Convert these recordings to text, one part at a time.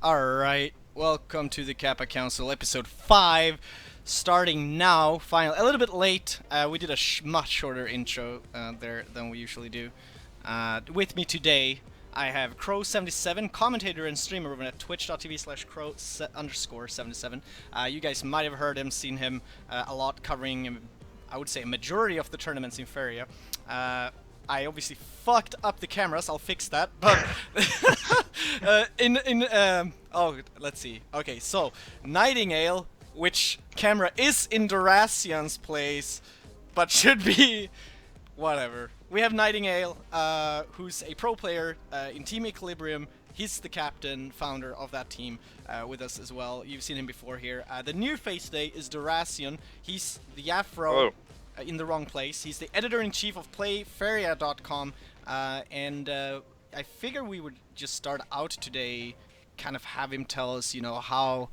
Alright, welcome to the Kappa Council, episode 5, starting now, final, a little bit late. We did a much shorter intro there than we usually do. With me today, I have Crow77, commentator and streamer over at twitch.tv/crow_77. You guys might have heard him, seen him a lot covering, I would say, a majority of the tournaments in Faeria. I obviously fucked up the cameras. I'll fix that. But let's see. Okay, so Nightingale, which camera is in Dorazion's place, but should be whatever. We have Nightingale, who's a pro player in Team Equilibrium. He's the captain, founder of that team, with us as well. You've seen him before here. The new face today is Dorazion. He's the Afro. Hello. In the wrong place. He's the editor-in-chief of Faeria.com, and I figure we would just start out today, kind of have him tell us, how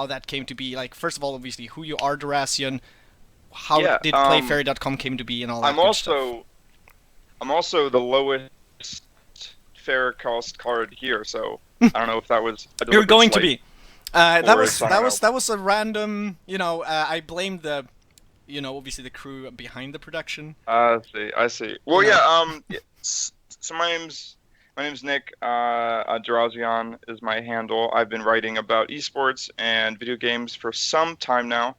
that came to be. Like, first of all, obviously, who you are, Dorazion, how did Faeria.com came to be, and all that good stuff. I'm also the lowest fair cost card here, so I don't know if that was a You're going to be. That was a random, I blamed the obviously the crew behind the production. I see. Well, so my name's Nick. Dorazion is my handle. I've been writing about esports and video games for some time now.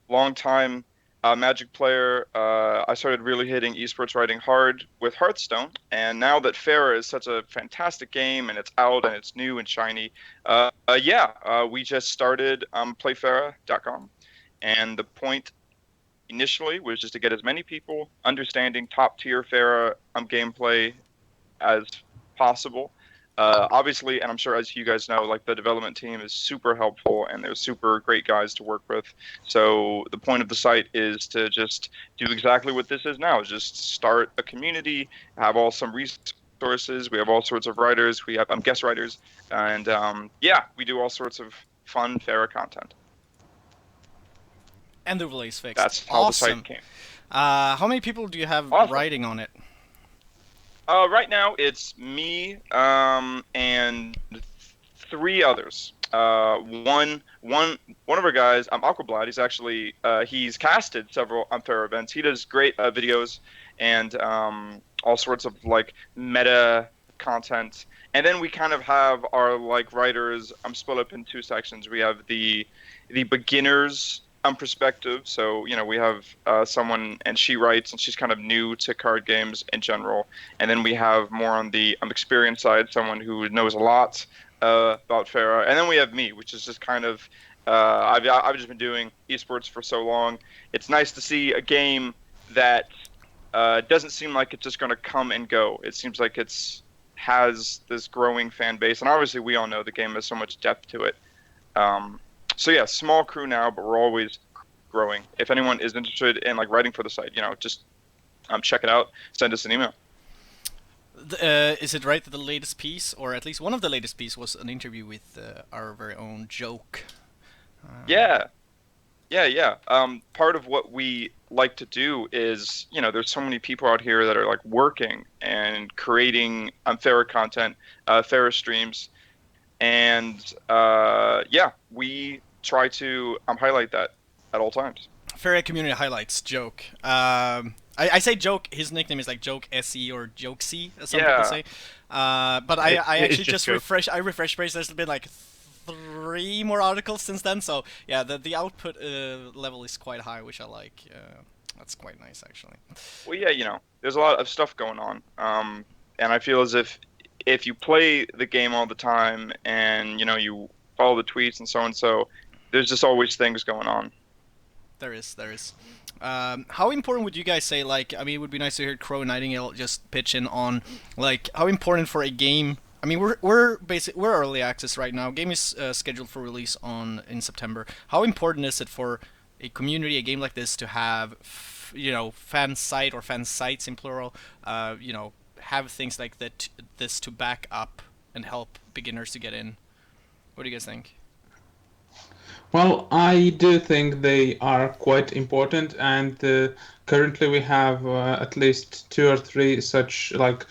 Long time Magic player. I started really hitting esports writing hard with Hearthstone, and now that Faeria is such a fantastic game and it's out and it's new and shiny, we just started playfaeria.com. And the point initially was just to get as many people understanding top-tier Faeria gameplay as possible. Obviously, and I'm sure as you guys know, like the development team is super helpful and they're super great guys to work with. So the point of the site is to just do exactly what this is now, just start a community, have some resources. We have all sorts of writers. We have guest writers. And we do all sorts of fun Faeria content. And the release fixed. That's how the site came. How many people do you have writing on it? Right now it's me and 3 others. One of our guys, Aquablad. He's actually he's casted several Faeria events. He does great videos and all sorts of like meta content. And then we kind of have our like writers. I'm split up in 2 sections. We have the beginners perspective. So, we have someone, and she writes, and she's kind of new to card games in general. And then we have more on the experience side, someone who knows a lot about Faeria. And then we have me, which is just kind of, I've just been doing esports for so long. It's nice to see a game that doesn't seem like it's just going to come and go. It seems like has this growing fan base. And obviously we all know the game has so much depth to it. So yeah, small crew now, but we're always growing. If anyone is interested in like writing for the site, just check it out. Send us an email. Is it right that the latest piece, or at least one of the latest pieces, was an interview with our very own Joke? Yeah. Part of what we like to do is, there's so many people out here that are like working and creating Faeria content, Faeria streams, and we try to highlight that at all times. Faeria community highlights, Joke. I say Joke. His nickname is like Joke SE or Joke C, as some people say. But I actually just refreshed. I refreshed page. There's been like 3 more articles since then. So yeah, the output level is quite high, which I like. That's quite nice, actually. Well, yeah, there's a lot of stuff going on, and I feel as if you play the game all the time and you follow the tweets and so, there's just always things going on. There is. How important would you guys say, like, it would be nice to hear Crow and Nightingale just pitch in on, like, how important for a game, we're early access right now. Game is scheduled for release in September. How important is it for a community, a game like this, to have, fan site or fan sites in plural, have things like this to back up and help beginners to get in? What do you guys think? Well, I do think they are quite important, and currently we have at least 2 or 3 such like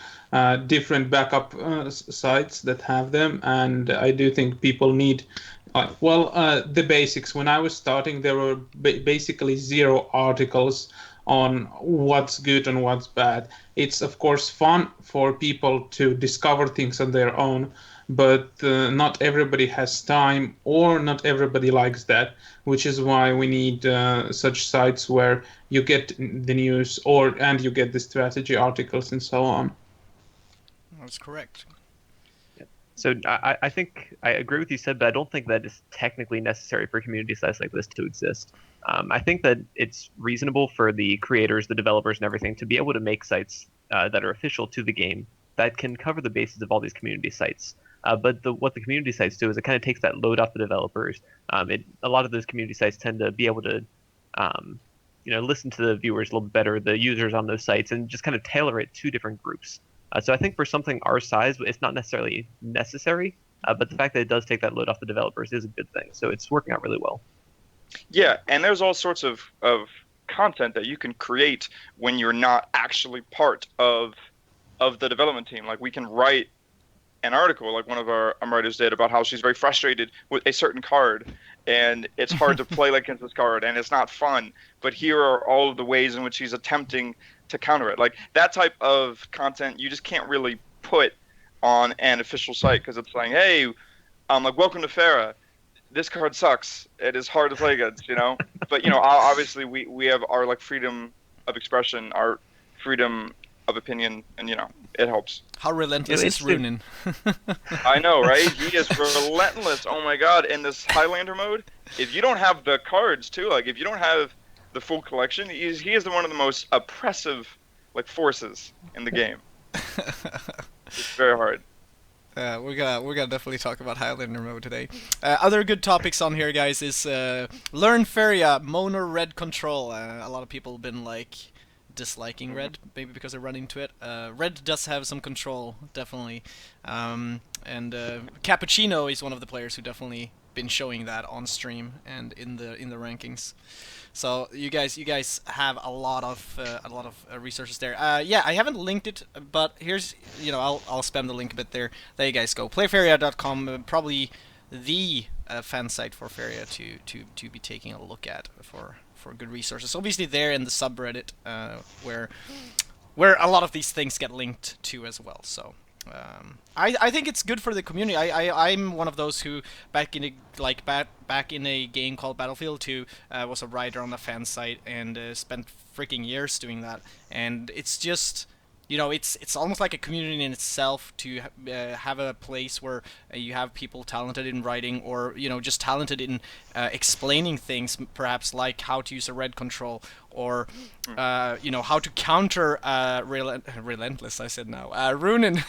different backup sites that have them, and I do think people need. The basics. When I was starting, there were basically zero articles on what's good and what's bad. It's of course fun for people to discover things on their own, but not everybody has time, or not everybody likes that, which is why we need such sites where you get the news and you get the strategy articles and so on. That's correct. So I think I agree with you said, but I don't think that it's technically necessary for community sites like this to exist. I think that it's reasonable for the creators, the developers, and everything to be able to make sites that are official to the game that can cover the bases of all these community sites. But what the community sites do is it kind of takes that load off the developers. A lot of those community sites tend to be able to, listen to the viewers a little bit better, the users on those sites, and just kind of tailor it to different groups. So I think for something our size, it's not necessarily necessary, but the fact that it does take that load off the developers is a good thing. So it's working out really well. Yeah, and there's all sorts of content that you can create when you're not actually part of the development team. Like, we can write an article, like one of our writers did, about how she's very frustrated with a certain card, and it's hard to play against this card, and it's not fun. But here are all of the ways in which she's attempting to counter it. Like, that type of content you just can't really put on an official site, because it's like, hey, like, welcome to Faeria. This card sucks. It is hard to play against, But obviously we have our like freedom of expression, our freedom of opinion, and it helps. How relentless is Runin? I know, right? He is relentless. Oh my god! In this Highlander mode, if you don't have the cards too, like if you don't have the full collection, he is one of the most oppressive like forces in the game. It's very hard. We're gonna definitely talk about Highlander mode today. Other good topics on here, guys, is learn Faeria, mono red control. A lot of people have been like disliking red, maybe because they run into it. Red does have some control, definitely. And Cappuccino is one of the players who definitely been showing that on stream and in the rankings. So you guys have a lot of resources there. Yeah, I haven't linked it, but here's I'll spam the link a bit there. There you guys go. Playfaeria.com, probably the fan site for Faeria to be taking a look at for good resources. Obviously there in the subreddit where a lot of these things get linked to as well. So I think it's good for the community. I'm one of those who back in a game called Battlefield 2 was a writer on the fan site and spent freaking years doing that. And it's just it's almost like a community in itself to have a place where you have people talented in writing, or just talented in explaining things, perhaps like how to use a red control, or how to counter relentless. I said now Runin,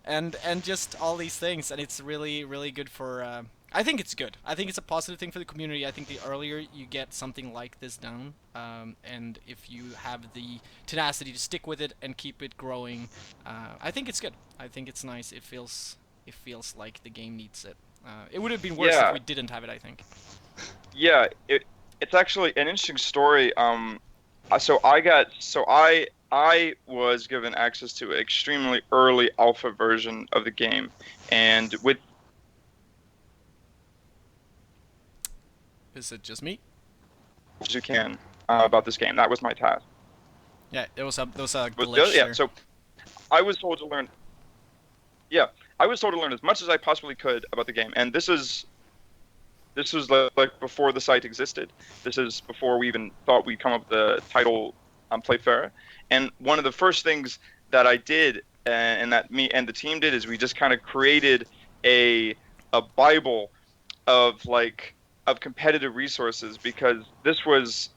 and just all these things, and it's really good for. I think it's good. I think it's a positive thing for the community. I think the earlier you get something like this down, and if you have the tenacity to stick with it and keep it growing, I think it's good. I think it's nice. It feels like the game needs it. It would have been worse if we didn't have it, I think. Yeah, it's actually an interesting story. So I was given access to an extremely early alpha version of the game, and with. Is it just me? As you can about this game. That was my task. Yeah, there was a glitch. Yeah, so I was told to learn. Yeah, I was told to learn as much as I possibly could about the game, and this was like before the site existed. This is before we even thought we'd come up with the title Play Faeria. And one of the first things that I did, and that me and the team did, is we just kind of created a Bible of competitive resources, because this was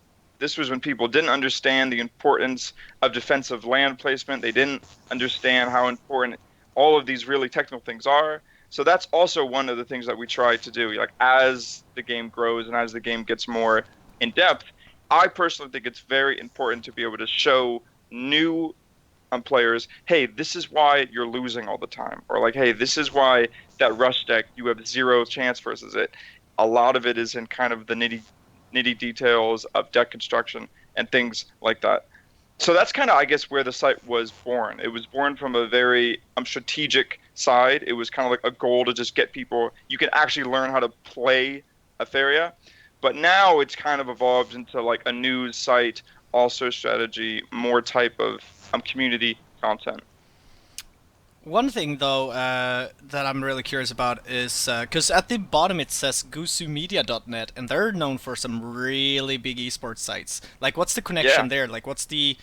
when people didn't understand the importance of defensive land placement. They didn't understand how important all of these really technical things are. So that's also one of the things that we try to do. Like, as the game grows and as the game gets more in depth, I personally think it's very important to be able to show new players, hey, this is why you're losing all the time, or like, hey, this is why that rush deck you have zero chance versus it. A lot of it is in kind of the nitty details of deck construction and things like that. So that's kind of, I guess, where the site was born. It was born from a very strategic side. It was kind of like a goal to just get people. You can actually learn how to play a Faeria, but now it's kind of evolved into like a news site, also strategy, more type of community content. One thing though that I'm really curious about is because at the bottom it says gusumedia.net, and they're known for some really big esports sites. Like, what's the connection Yeah. there? Like, what's the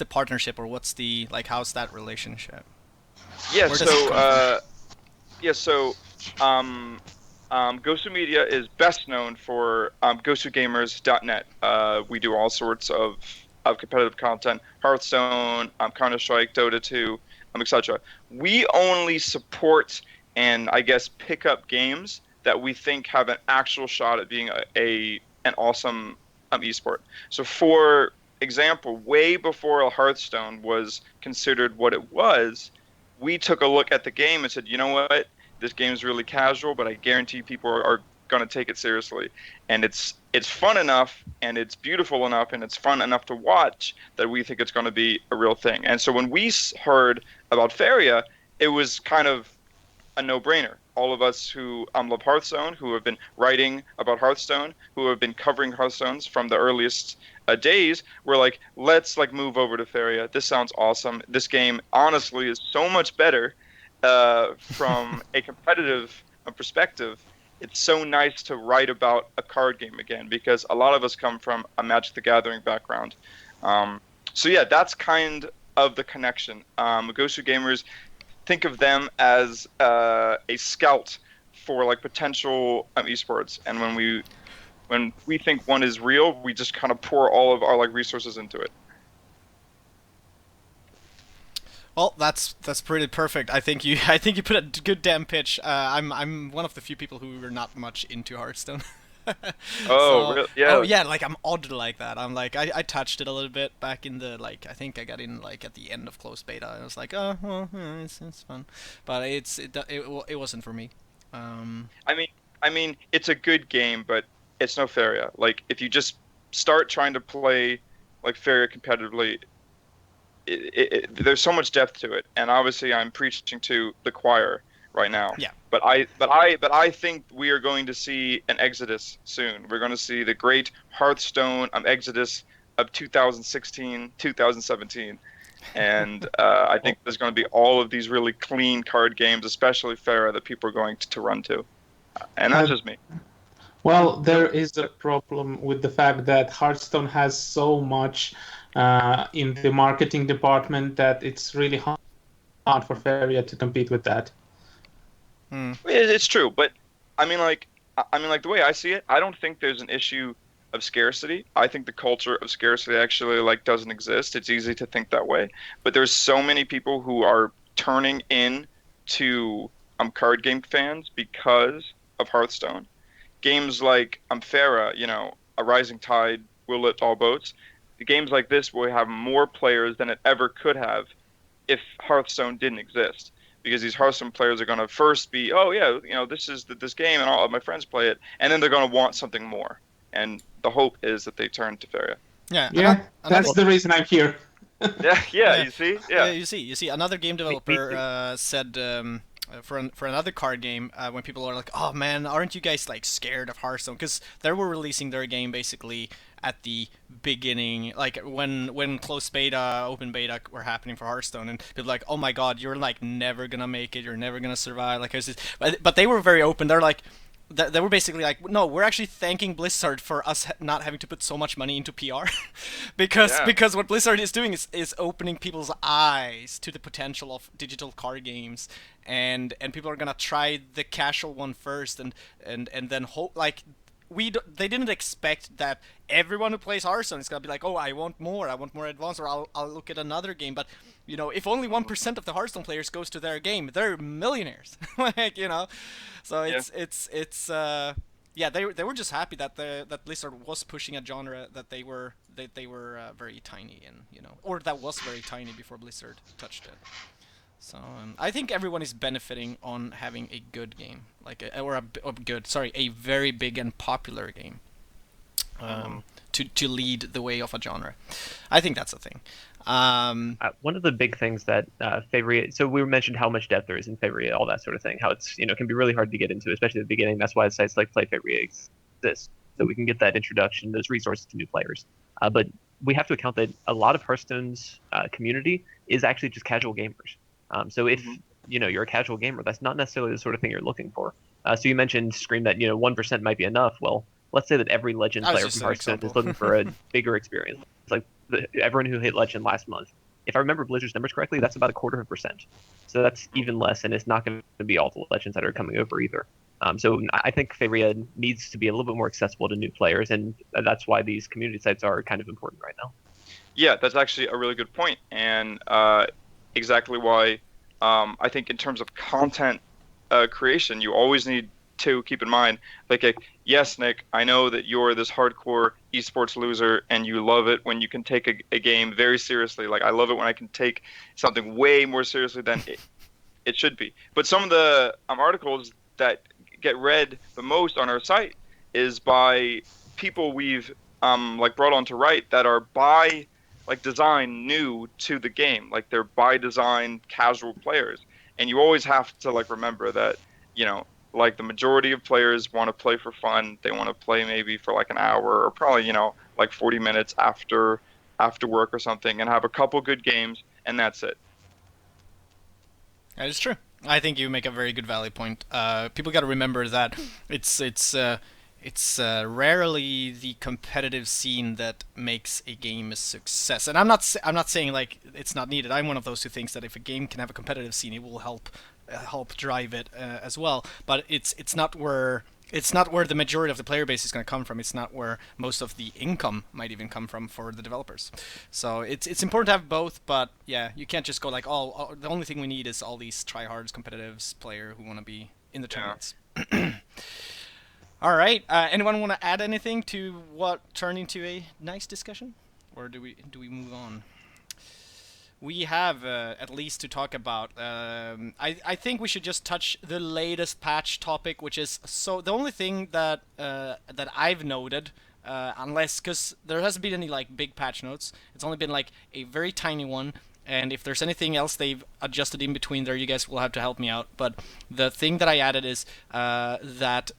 partnership, or what's the like? How's that relationship? Yeah. Where does it So come from? yeah. So Gosu Media is best known for GosuGamers.net. We do all sorts of competitive content: Hearthstone, Counter-Strike, Dota 2, etc. We only support and I guess pick up games that we think have an actual shot at being an awesome esport. So, for example, way before Hearthstone was considered what it was, we took a look at the game and said, you know what? This game is really casual, but I guarantee people are going to take it seriously. And it's fun enough, and it's beautiful enough, and it's fun enough to watch that we think it's going to be a real thing. And so when we heard about Faeria, it was kind of a no-brainer. All of us who love Hearthstone, who have been writing about Hearthstone, who have been covering Hearthstones from the earliest days, we're like, let's like move over to Faeria. This sounds awesome. This game, honestly, is so much better from a competitive perspective. It's so nice to write about a card game again, because a lot of us come from a Magic the Gathering background. So yeah, that's kind of the connection. Gosu Gamers, think of them as a scout for like potential esports, and when we think one is real, we just kind of pour all of our like resources into it. Well, that's pretty perfect. I think you put a good damn pitch. I'm one of the few people who are not much into Hearthstone. Oh, So, really? oh Yeah. yeah, like I'm odd like that. I'm like I touched it a little bit back in the like I think I got in like at the end of closed beta. I was like, oh well, yeah, it's fun, but it wasn't for me. Um, I mean, it's a good game, but it's no Faeria. Like, if you just start trying to play like Faeria competitively, there's so much depth to it, and obviously I'm preaching to the choir right now. yeah. But I think we are going to see an exodus soon. We're going to see the great Hearthstone exodus of 2016, 2017, and I think there's going to be all of these really clean card games, especially Faeria, that people are going to run to, and that's Uh, just me. well, there is a problem with the fact that Hearthstone has so much in the marketing department that it's really hard for Faeria to compete with that. Hmm. It's true, but I mean, like the way I see it, I don't think there's an issue of scarcity. I think the culture of scarcity actually like doesn't exist. It's easy to think that way, but there's so many people who are turning in to card game fans because of Hearthstone. Games like Faeria, a rising tide will lift all boats. Games like this will have more players than it ever could have if Hearthstone didn't exist. Because these Hearthstone players are going to first be, oh yeah, this is this game, and all of my friends play it, and then they're going to want something more. And the hope is that they turn to Faeria. Yeah. Yeah, Another that's the reason I'm here. Yeah, yeah, Yeah, you see, yeah. yeah, You see, another game Me developer too. said for another card game when people are like, "Oh man, aren't you guys like scared of Hearthstone?" Because they were releasing their game basically at the beginning, like when closed beta, open beta were happening for Hearthstone, and people were like, "Oh my God, you're like never gonna make it. You're never gonna survive." Like, but they were very open. They're like, they were basically like, no, we're actually thanking Blizzard for us not having to put so much money into PR, yeah, because what Blizzard is doing is opening people's eyes to the potential of digital card games, and people are gonna try the casual one first, and then hope like they didn't expect that everyone who plays Hearthstone is gonna be like, oh, I want more advanced, or I'll look at another game. But if only 1% of the Hearthstone players goes to their game, they're millionaires. Like, so yeah. yeah, they were just happy that that Blizzard was pushing a genre that they were very tiny in, or that was very tiny before Blizzard touched it. So I think everyone is benefiting on having a good game, like a good, sorry, a very big and popular game. Mhm. to lead the way of a genre. I think that's a thing. One of the big things that Faeria, so we mentioned how much depth there is in Faeria, all that sort of thing, how it's, can be really hard to get into, especially at the beginning. That's why sites like Play Faeria exist, so we can get that introduction, those resources to new players. But we have to account that a lot of Hearthstone's community is actually just casual gamers. So if you're a casual gamer, that's not necessarily the sort of thing you're looking for. So you mentioned, Scream, that 1% might be enough. Well, let's say that every Legend player from Hearthstone is looking for a bigger experience. It's like everyone who hit Legend last month. If I remember Blizzard's numbers correctly, that's about 0.25%. So that's even less, and it's not going to be all the Legends that are coming over either. So I think Faeria needs to be a little bit more accessible to new players, and that's why these community sites are kind of important right now. Yeah, that's actually a really good point, and exactly why I think in terms of content creation, you always need to keep in mind, yes, Nick, I know that you're this hardcore esports loser and you love it when you can take a game very seriously. Like, I love it when I can take something way more seriously than it should be. But some of the articles that get read the most on our site is by people we've brought on to write that are by design new to the game. Like, they're by design casual players. And you always have to remember that, the majority of players want to play for fun. They want to play maybe for an hour or probably 40 minutes after work or something, and have a couple good games, and that's it. That is true. I think you make a very good valid point. People got to remember that it's rarely the competitive scene that makes a game a success. And I'm not saying it's not needed. I'm one of those who thinks that if a game can have a competitive scene, it will help drive it as well. But it's not where the majority of the player base is going to come from. It's not where most of the income might even come from for the developers. So it's important to have both. But yeah, you can't just go the only thing we need is all these tryhards, competitives, player who want to be in the tournaments. Yeah. All right. Anyone want to add anything to what turned into a nice discussion, or do we move on? We have at least to talk about. I think we should just touch the latest patch topic, which is the only thing that I've noted, unless because there hasn't been any big patch notes. It's only been a very tiny one. And if there's anything else they've adjusted in between there, you guys will have to help me out. But the thing that I added is that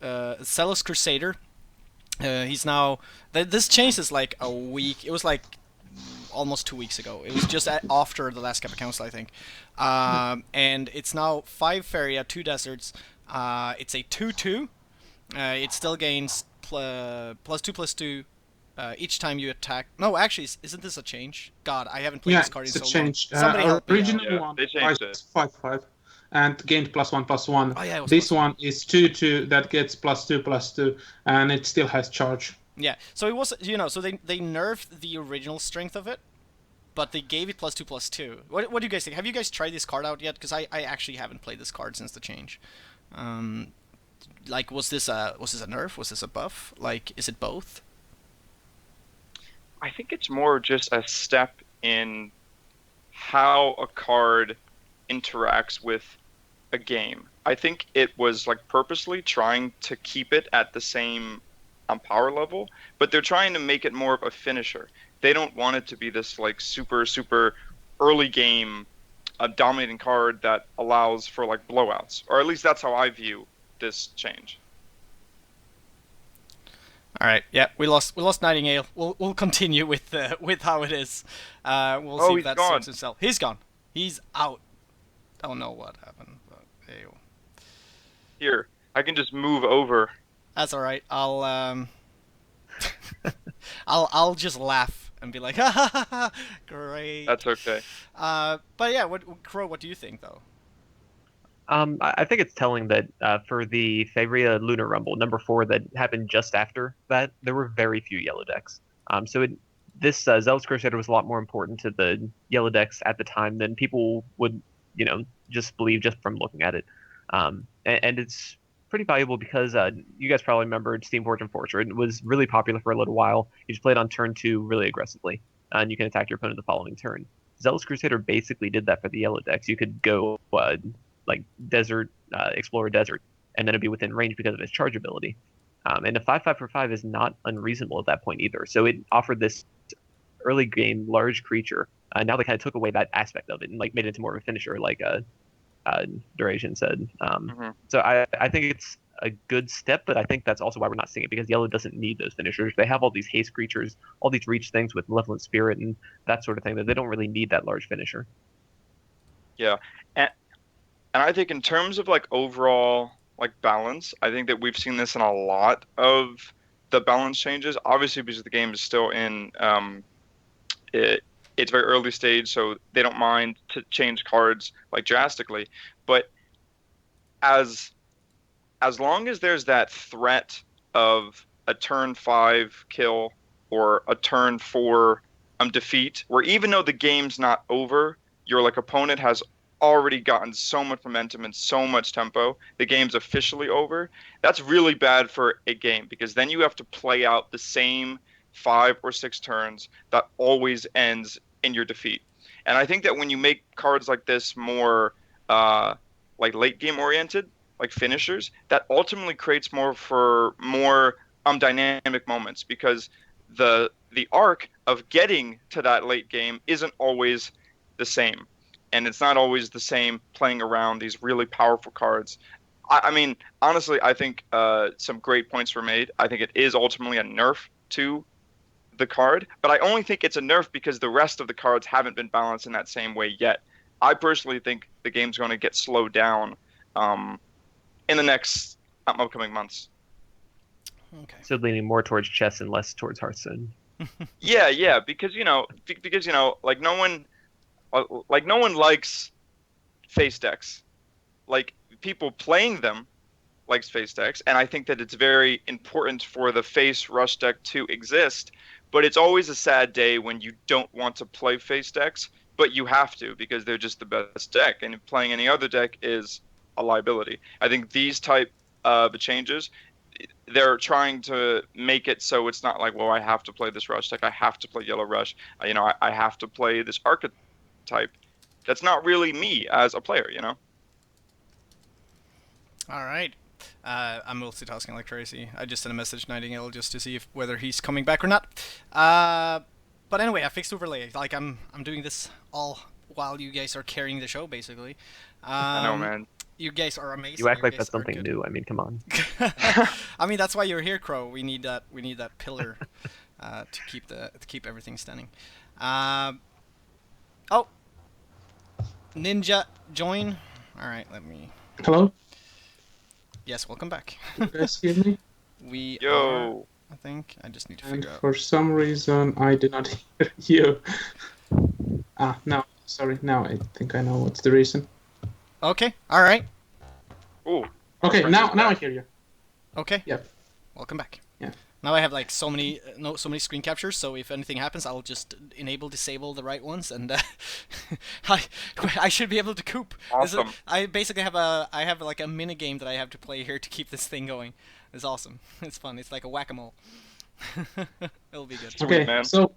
Zealous Crusader, he's now... This change is a week. It was almost 2 weeks ago. It was just after the last Kappa Council, I think. And it's now 5 Faeria, 2 Deserts. It's a 2-2. It still gains +2/+2. Each time you attack... No, actually, isn't this a change? God, I haven't played this card in so long. Yeah, it's a change. Somebody help me out. One was 5/5 and gained +1/+1. Oh, yeah, this one is 2/2 that gets +2/+2, and it still has charge. Yeah, so it was, so they nerfed the original strength of it, but they gave it +2/+2. What do you guys think? Have you guys tried this card out yet? Because I actually haven't played this card since the change. Was this a nerf? Was this a buff? Is it both? I think it's more just a step in how a card interacts with a game. I think it was purposely trying to keep it at the same power level, but they're trying to make it more of a finisher. They don't want it to be this super early game dominating card that allows for blowouts, or at least that's how I view this change. All right, yeah, we lost Nightingale. We'll continue with how it is. We'll see if that sorts itself. He's gone. He's out. Don't know what happened. But ew. Here, I can just move over. That's all right. I'll just laugh and be like, ha ha ha ha, great. That's okay. But yeah, Crow, what do you think though? I think it's telling that for the Faeria Lunar Rumble, number 4 that happened just after that, there were very few yellow decks. This Zealous Crusader was a lot more important to the yellow decks at the time than people would, just believe just from looking at it. And it's pretty valuable because you guys probably remember Steam Fortune Forger. It was really popular for a little while. You just played on turn 2 really aggressively, and you can attack your opponent the following turn. Zealous Crusader basically did that for the yellow decks. You could go desert, explore desert, and then it'd be within range because of its charge ability. And a 5/5 for 5 is not unreasonable at that point either. So it offered this early game large creature. Now they kind of took away that aspect of it and like made it into more of a finisher, like Dorazion said. So I think it's a good step, but I think that's also why we're not seeing it, because yellow doesn't need those finishers. They have all these haste creatures, all these reach things with Malevolent Spirit and that sort of thing, that they don't really need that large finisher. Yeah, and I think in terms of like overall like balance, I think that we've seen this in a lot of the balance changes. Obviously, because the game is still in it's very early stage, so they don't mind to change cards like drastically. But as long as there's that threat of a turn 5 kill or a turn 4 defeat, where even though the game's not over, your like opponent has already gotten so much momentum and so much tempo, the game's officially over. That's really bad for a game, because then you have to play out the same 5 or 6 turns that always ends in your defeat. And I think that when you make cards like this more like late game oriented, like finishers, that ultimately creates more dynamic moments, because the arc of getting to that late game isn't always the same. And it's not always the same playing around these really powerful cards. I mean, honestly, I think some great points were made. I think it is ultimately a nerf to the card, but I only think it's a nerf because the rest of the cards haven't been balanced in that same way yet. I personally think the game's going to get slowed down in the next upcoming months. Okay. So leaning more towards chess and less towards Hearthstone. Yeah, because like no one likes face decks. Like, people playing them likes face decks, and I think that it's very important for the face rush deck to exist. But it's always a sad day when you don't want to play face decks, but you have to, because they're just the best deck, and playing any other deck is a liability. I think these type of changes, they're trying to make it so it's not like, well, I have to play this rush deck, I have to play yellow rush, I have to play this archetype. That's not really me as a player, All right. I'm multitasking like crazy. I just sent a message to Nightingale just to see whether he's coming back or not. But anyway, I fixed overlay. Like, I'm doing this all while you guys are carrying the show, basically. I know, man. You guys are amazing. You act like that's something new. I mean, come on. I mean, that's why you're here, Crow. We need that pillar to keep everything standing. Oh, Ninja, join. All right, let me. Hello? Yes, welcome back. You guys hear me? We Yo. are, I think. I just need to And figure out. for some reason, I did not hear you. No, sorry. Now I think I know what's the reason. Okay, all right. Ooh. Okay, now I hear you. Okay. Yep. Welcome back. Yeah. Now I have like so many screen captures, so if anything happens, I'll just disable the right ones, and I should be able to coop. Awesome. I basically have like a mini game that I have to play here to keep this thing going. It's awesome. It's fun. It's like a whack-a-mole. It'll be good. Okay, man. so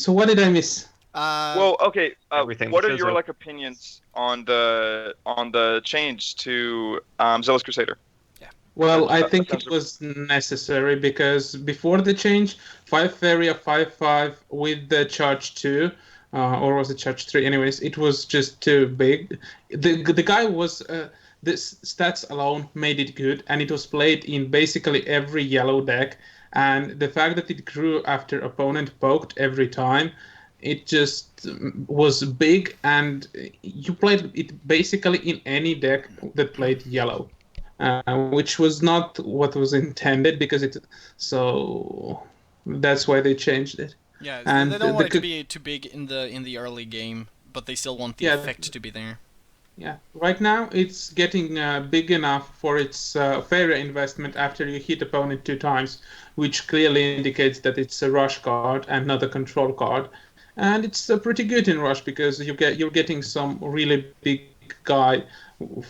what did I miss? Well, okay. Everything What are shows your up. like opinions on the change to Zealous Crusader? Well, I think sounds it was necessary because before the change, 5 Faeria 5/5 with the charge 2, or was it charge 3? Anyways, it was just too big. The guy was the stats alone made it good, and it was played in basically every yellow deck. And the fact that it grew after opponent poked every time, it just was big, and you played it basically in any deck that played yellow. Which was not what was intended, so that's why they changed it. Yeah, And they don't want it to be too big in the early game, but they still want the effect to be there. Yeah, right now it's getting big enough for its Faeria investment after you hit opponent 2 times, which clearly indicates that it's a rush card and not a control card. And it's pretty good in rush because you're getting some really big guy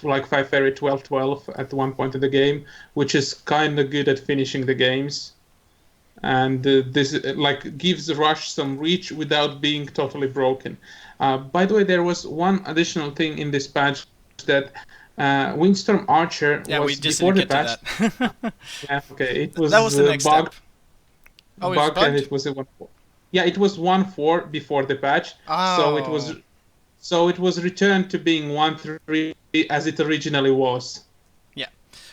like 5 Faeria 12/12 at one point of the game, which is kind of good at finishing the games. And this like gives rush some reach without being totally broken. By the way, there was one additional thing in this patch that Windstorm Archer Yeah, we was just before didn't the get to patch. that. Yeah, okay, it was, That was the next bugged, step. Oh, it was and bugged? it was a 1.4. Yeah, it was 1.4 before the patch, so it was Oh. returned to being 1.3 as it originally was. Yeah.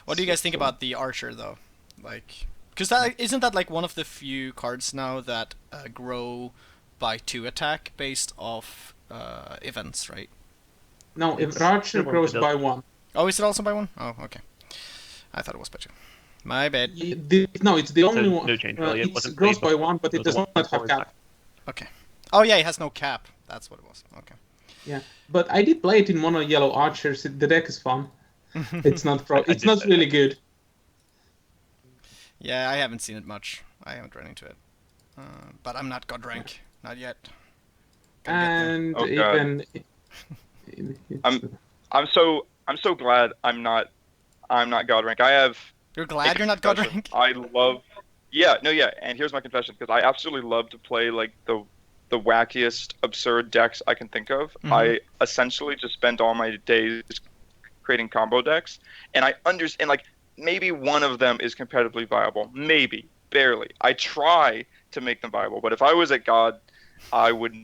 What do you guys think about the Archer, though? Like, because that isn't that like one of the few cards now that grow by 2 attack based off events, right? No, if It's Archer similar grows to by 1. Oh, is it also by 1? Oh, okay. I thought it was by 2. My bad. No, it's the only So one. no change really. It It wasn't grows played by 1, but before. it does not have forward cap. attack. Okay. Oh yeah, it has no cap. That's what it was. Okay. Yeah, but I did play it in mono yellow archers. The deck is fun. It's not it's not really good. Yeah, I haven't seen it much. I haven't run into it. But I'm not god rank. Not yet. Gotta get there. And Oh, God. even I'm so glad I'm not God rank. I have You're a glad you're not god confession. rank? I love. Yeah, no, yeah, and here's my confession because I absolutely love to play like the wackiest, absurd decks I can think of. Mhm. I essentially just spend all my days creating combo decks, and I understand like maybe one of them is competitively viable, maybe barely. I try to make them viable, but if I was at God, I would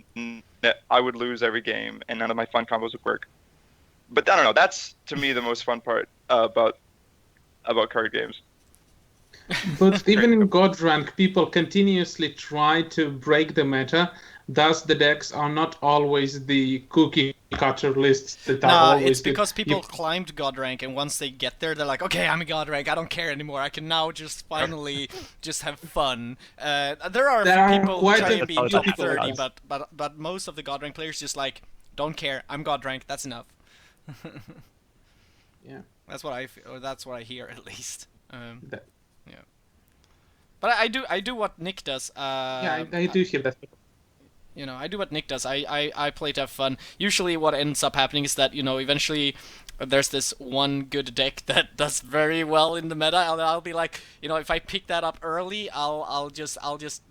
lose every game, and none of my fun combos would work. But I don't know. That's to me the most fun part about card games. But even in God rank, people continuously try to break the meta. Thus, the decks are not always the cookie cutter lists that are Nah, always it's because good. people climbed god rank, and once they get there, they're like, okay, I'm a god rank. I don't care anymore. I can now just finally just have fun. There are There are people quite trying a to be few top people 30, like that. but most of the god rank players just like don't care. I'm god rank. That's enough. Yeah. That's what I feel, or that's what I hear at least. That- Yeah. But I do what Nick does. yeah, I do hear that. You know, I do what Nick does. I play to have fun. Usually what ends up happening is that, you know, eventually there's this one good deck that does very well in the meta, and I'll be like, you know, if I pick that up early, I'll just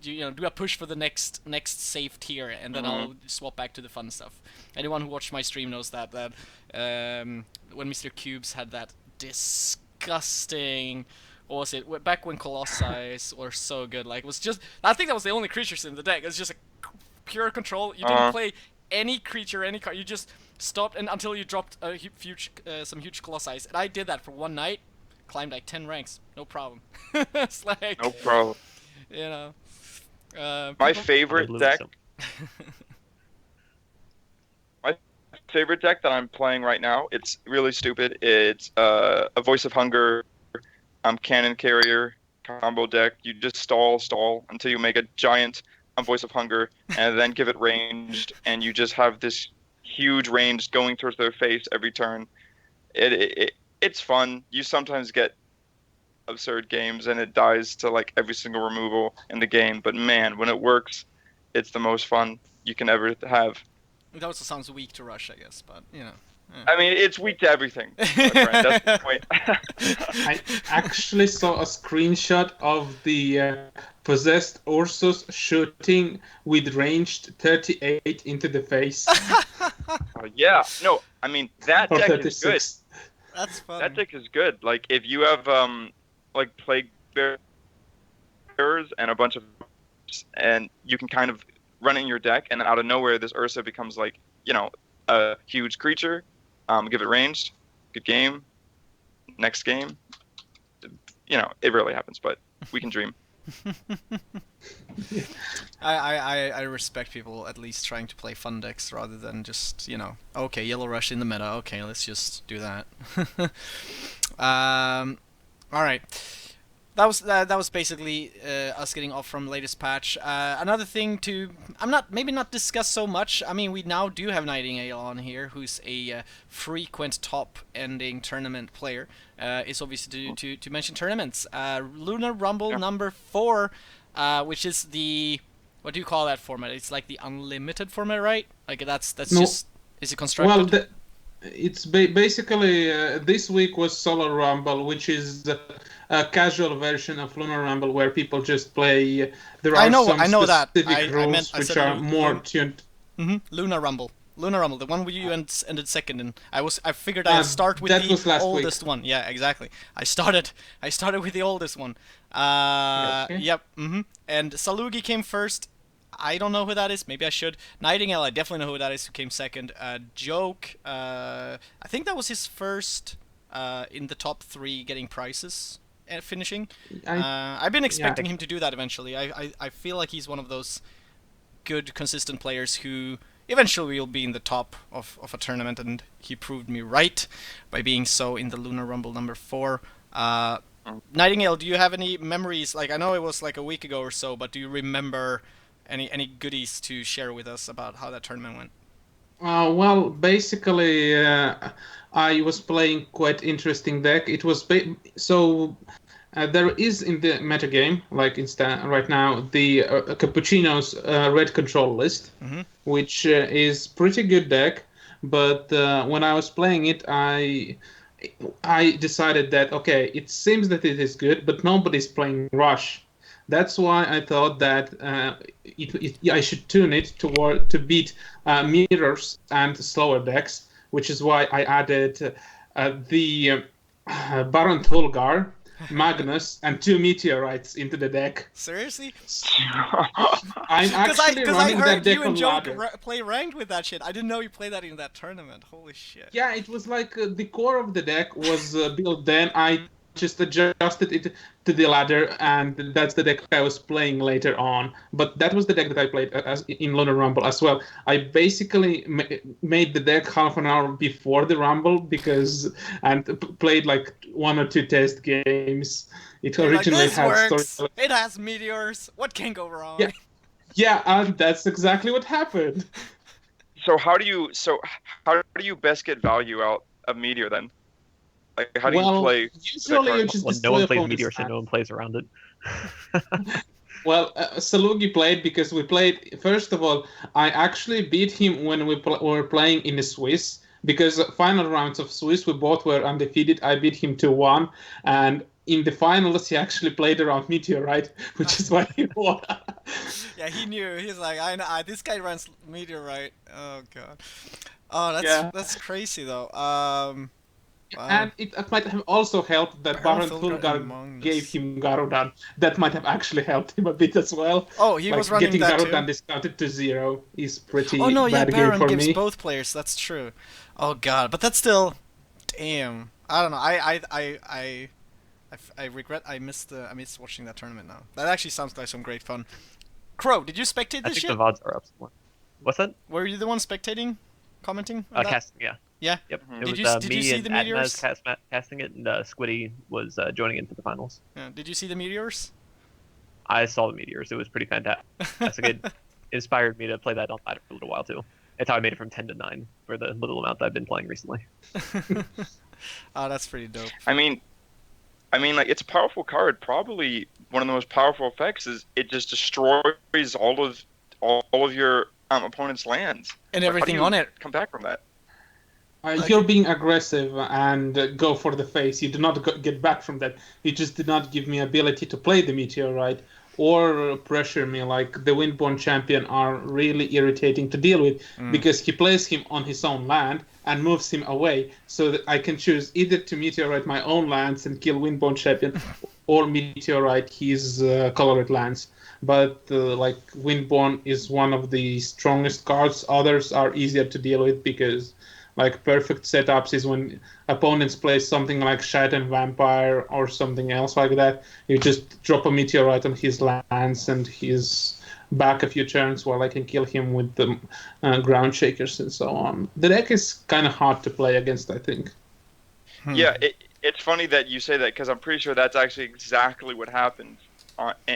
you know, do a push for the next safe tier, and then I'll swap back to the fun stuff. Anyone who watched my stream knows that when Mr. Cubes had that disgusting, what was it? Back when Colossi were so good, like it was just, I think that was the only creatures in the deck. It was just a pure control. You didn't play any creature, any card. You just stopped until you dropped a some huge Colossi. And I did that for one night. Climbed like 10 ranks, no problem. It's like, No problem. you know. My people- favorite deck. My favorite deck that I'm playing right now. It's really stupid. It's a Voice of Hunger, Cannon Carrier combo deck. You just stall until you make a giant Voice of Hunger, and then give it ranged, and you just have this huge range going towards their face every turn. It's fun. You sometimes get absurd games, and it dies to like every single removal in the game. But man, when it works, it's the most fun you can ever have. It also sounds weak to rush, I guess, but you know. I mean, it's weak to everything, my friend. That's the point. I actually saw a screenshot of the possessed Ursus shooting with ranged 38 into the face. Yeah, no, I mean that Or deck is good. 36. That's fun. That deck is good. Like if you have like Plague Bears and a bunch of, and you can kind of run it in your deck, and then out of nowhere this Ursa becomes like, you know, a huge creature. Give it ranged, good game. Next game, you know, it rarely happens, but we can dream. I respect people at least trying to play fun decks rather than just, you know, okay, Yellow Rush in the meta, okay, let's just do that. Alright. That was basically us getting off from latest patch. Another thing to maybe not discuss so much. I mean, we now do have Nightingale on here, who's a frequent top-ending tournament player. It's obviously to mention tournaments. Lunar Rumble number 4, which is the, what do you call that format? It's like the unlimited format, right? Like that's No. just, is it constructed? Well, it's basically this week was Solar Rumble, which is a casual version of Lunar Rumble where people just play. There are some I know that. specific I rules meant, I which said are more tuned. Lunar Rumble, Lunar Rumble, the one where you ended second in. I figured I'd start with the oldest one. Yeah, exactly. I started with the oldest one. Okay. Yep. And Salugi came first. I don't know who that is. Maybe I should. Nightingale, I definitely know who that is. Who came second? Joke. I think that was his first in the top 3 getting prizes and finishing. I've been expecting him to do that eventually. I feel like he's one of those good, consistent players who eventually will be in the top of a tournament, and he proved me right by being so in the Lunar Rumble number 4. Nightingale, do you have any memories? Like, I know it was like a week ago or so, but do you remember any goodies to share with us about how that tournament went? Well, basically, I was playing quite interesting deck. It was there is in the metagame, like right now, the Cappuccino's red control list, which is pretty good deck. But when I was playing it, I decided that okay, it seems that it is good, but nobody's playing Rush. That's why I thought that I should tune it to beat mirrors and slower decks, which is why I added the Baron Tulgar, Magnus, and 2 meteorites into the deck. Seriously? I'm actually running that deck on ladder. Play ranked with that shit. I didn't know you played that in that tournament. Holy shit. Yeah, it was like the core of the deck was built then. I just adjusted it to the ladder, and that's the deck I was playing later on. But that was the deck that I played in Lunar Rumble as well. I basically made the deck half an hour before the Rumble and played like 1 or 2 test games. It originally had story. It has meteors. What can go wrong? Yeah, and that's exactly what happened. So how do you best get value out of Meteor then? Like, how do you play? Usually, you just no one plays Meteor, so no one plays around it. Well, Salugi played because we played. First of all, I actually beat him when we were playing in the Swiss, because final rounds of Swiss we both were undefeated. I beat him 2-1, and in the finals he actually played around Meteorite, which is why he won. Yeah, he knew. He's like, I know this guy runs Meteorite. Oh god. Oh, that's crazy though. And it might have also helped that Baron Tulgar gave him Garudan. That might have actually helped him a bit as well. Oh, he was running getting that Garudan too? discounted to 0 is pretty Baron bad game for gives me. both players. That's true. Oh god, but that's still, damn. I don't know. I regret I missed watching that tournament now. That actually sounds like some great fun. Crow, did you spectate this shit? I think the VODs are up somewhere. What's that? Were you the one spectating, commenting? Casting, yeah. Yeah. Yep. Did It was you me see and the meteors? Atmaz casting it, and Squiddy was joining into the finals. Yeah. Did you see the meteors? I saw the meteors. It was pretty fantastic. It inspired me to play that on ladder for a little while too. It's how I made it from 10 to 9 for the little amount that I've been playing recently. Oh, that's pretty dope. I mean, like, it's a powerful card. Probably one of the most powerful effects is it just destroys all of your opponent's lands And everything how do you on it. Come back from that. You're being aggressive and go for the face. You do not get back from that. You just did not give me ability to play the Meteorite or pressure me. Like the Windborn Champion are really irritating to deal with because he plays him on his own land and moves him away, so that I can choose either to Meteorite my own lands and kill Windborn Champion or Meteorite his colored lands. But like Windborn is one of the strongest cards. Others are easier to deal with because like perfect setups is when opponents play something like Shaitan Vampire or something else like that. You just drop a Meteorite on his lands and he's back a few turns while I can kill him with the Ground Shakers and so on. The deck is kind of hard to play against, I think. Yeah, it's funny that you say that because I'm pretty sure that's actually exactly what happened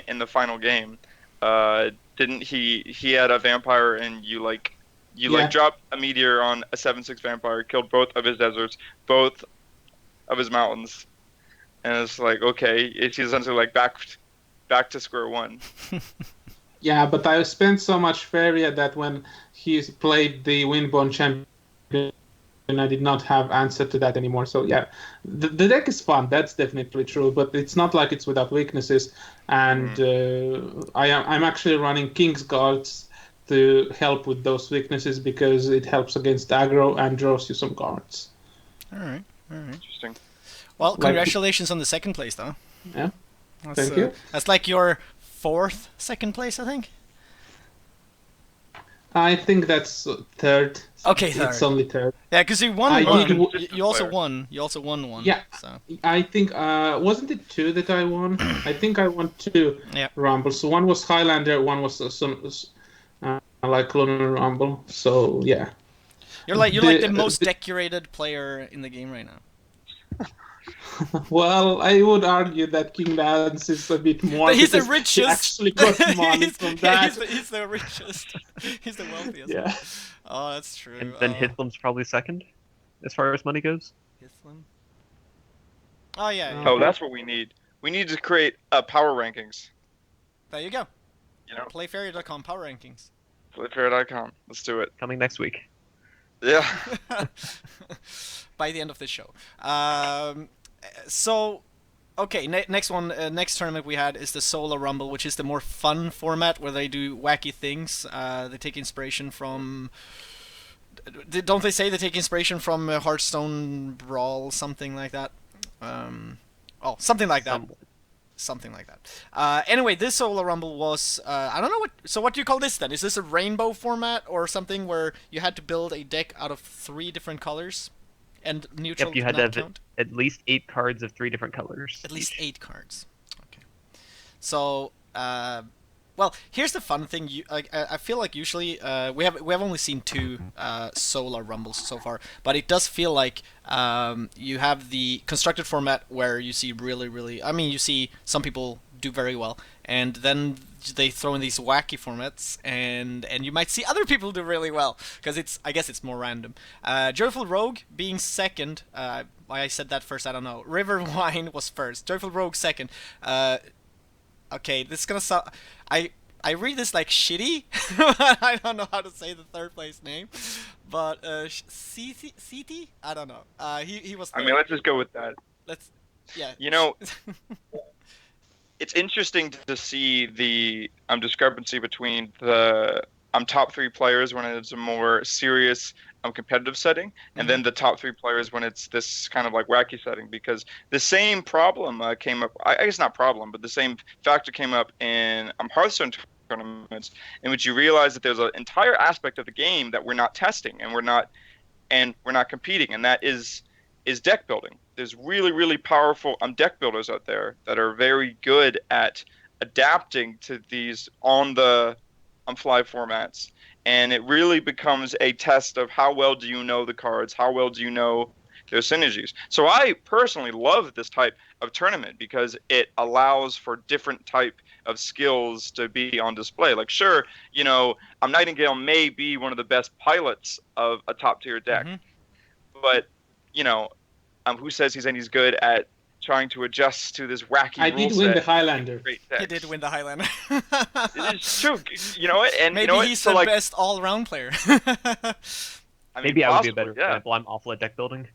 in the final game. Didn't he had a vampire and you dropped a meteor on a 7/6 vampire, killed both of his deserts, both of his mountains, and it's like, okay, it's essentially like back to square one. Yeah, but I spent so much Faeria that when he played the Windborn Champion, I did not have answer to that anymore. So yeah, the deck is fun. That's definitely true. But it's not like it's without weaknesses. And I'm actually running King's Guards to help with those weaknesses because it helps against aggro and draws you some cards. All right. Interesting. Well, Like- congratulations on the second place, though. Yeah, That's, thank you. That's like your fourth second place, I think. I think that's third. Okay, It's third. only third. Yeah, because you won I one. did You also player. won. You also won one. Yeah. So I think wasn't it 2 that I won? I think I won 2 Yeah. Rumbles. So one was Highlander, one was like Lunar Rumble. So yeah. you're like the The- most the- decorated player in the game right now. Well, I would argue that King Dance is a bit more. But he's the because richest. He actually got money he's, from yeah, that. he's the richest. He's the wealthiest. Yeah. Oh, that's true. And then Hithlum's probably second, as far as money goes. Hithlum. Oh yeah. Oh. Oh, that's what we need. We need to create power rankings. There you go. You know, Playfair.com power rankings. playfair.com. Let's do it. Coming next week. Yeah. By the end of this show. So, okay, next one, next tournament we had is the Solar Rumble, which is the more fun format where they do wacky things. They take inspiration from. Don't they say they take inspiration from Hearthstone Brawl, something like that? Something like that. Something like that. Anyway, this Solar Rumble was I don't know what. So what do you call this then? Is this a rainbow format or something where you had to build a deck out of 3 different colors, and neutral? Yep, you did had to not have count? at least 8 cards of 3 different colors. At least 8 cards. Okay. So, well, here's the fun thing. I feel like usually we have only seen 2 Solar Rumbles so far, but it does feel like you have the constructed format where you see really. I mean, you see some people do very well, and then they throw in these wacky formats, and you might see other people do really well because I guess it's more random. Joyful Rogue being second. Why I said that first, I don't know. River Wine was first. Joyful Rogue second. Okay, this is gonna sound. I read this like shitty. I don't know how to say the third place name, but CT? I don't know. He was. I mean, let's just go with that. Yeah. You know, it's interesting to see the discrepancy between the top 3 players when it's a more serious competitive setting, and then the top 3 players when it's this kind of like wacky setting, because the same problem came up. I guess not problem, but the same factor came up in Hearthstone tournaments, in which you realize that there's an entire aspect of the game that we're not testing and we're not competing, and that is deck building. There's really powerful deck builders out there that are very good at adapting to these on the fly formats, and it really becomes a test of how well do you know the cards, how well do you know their synergies. So I personally love this type of tournament because it allows for different type of skills to be on display. Like, sure, you know, Nightingale may be one of the best pilots of a top tier deck, but you know, who says he's good at trying to adjust to this wacky I rule did win set? the Highlander. Great He decks. did win the Highlander. It's true, you know what? And Maybe you know what? he's So, the like, best all-round player. I mean, Maybe I would be a possibly, better yeah. example. I'm awful at deck building.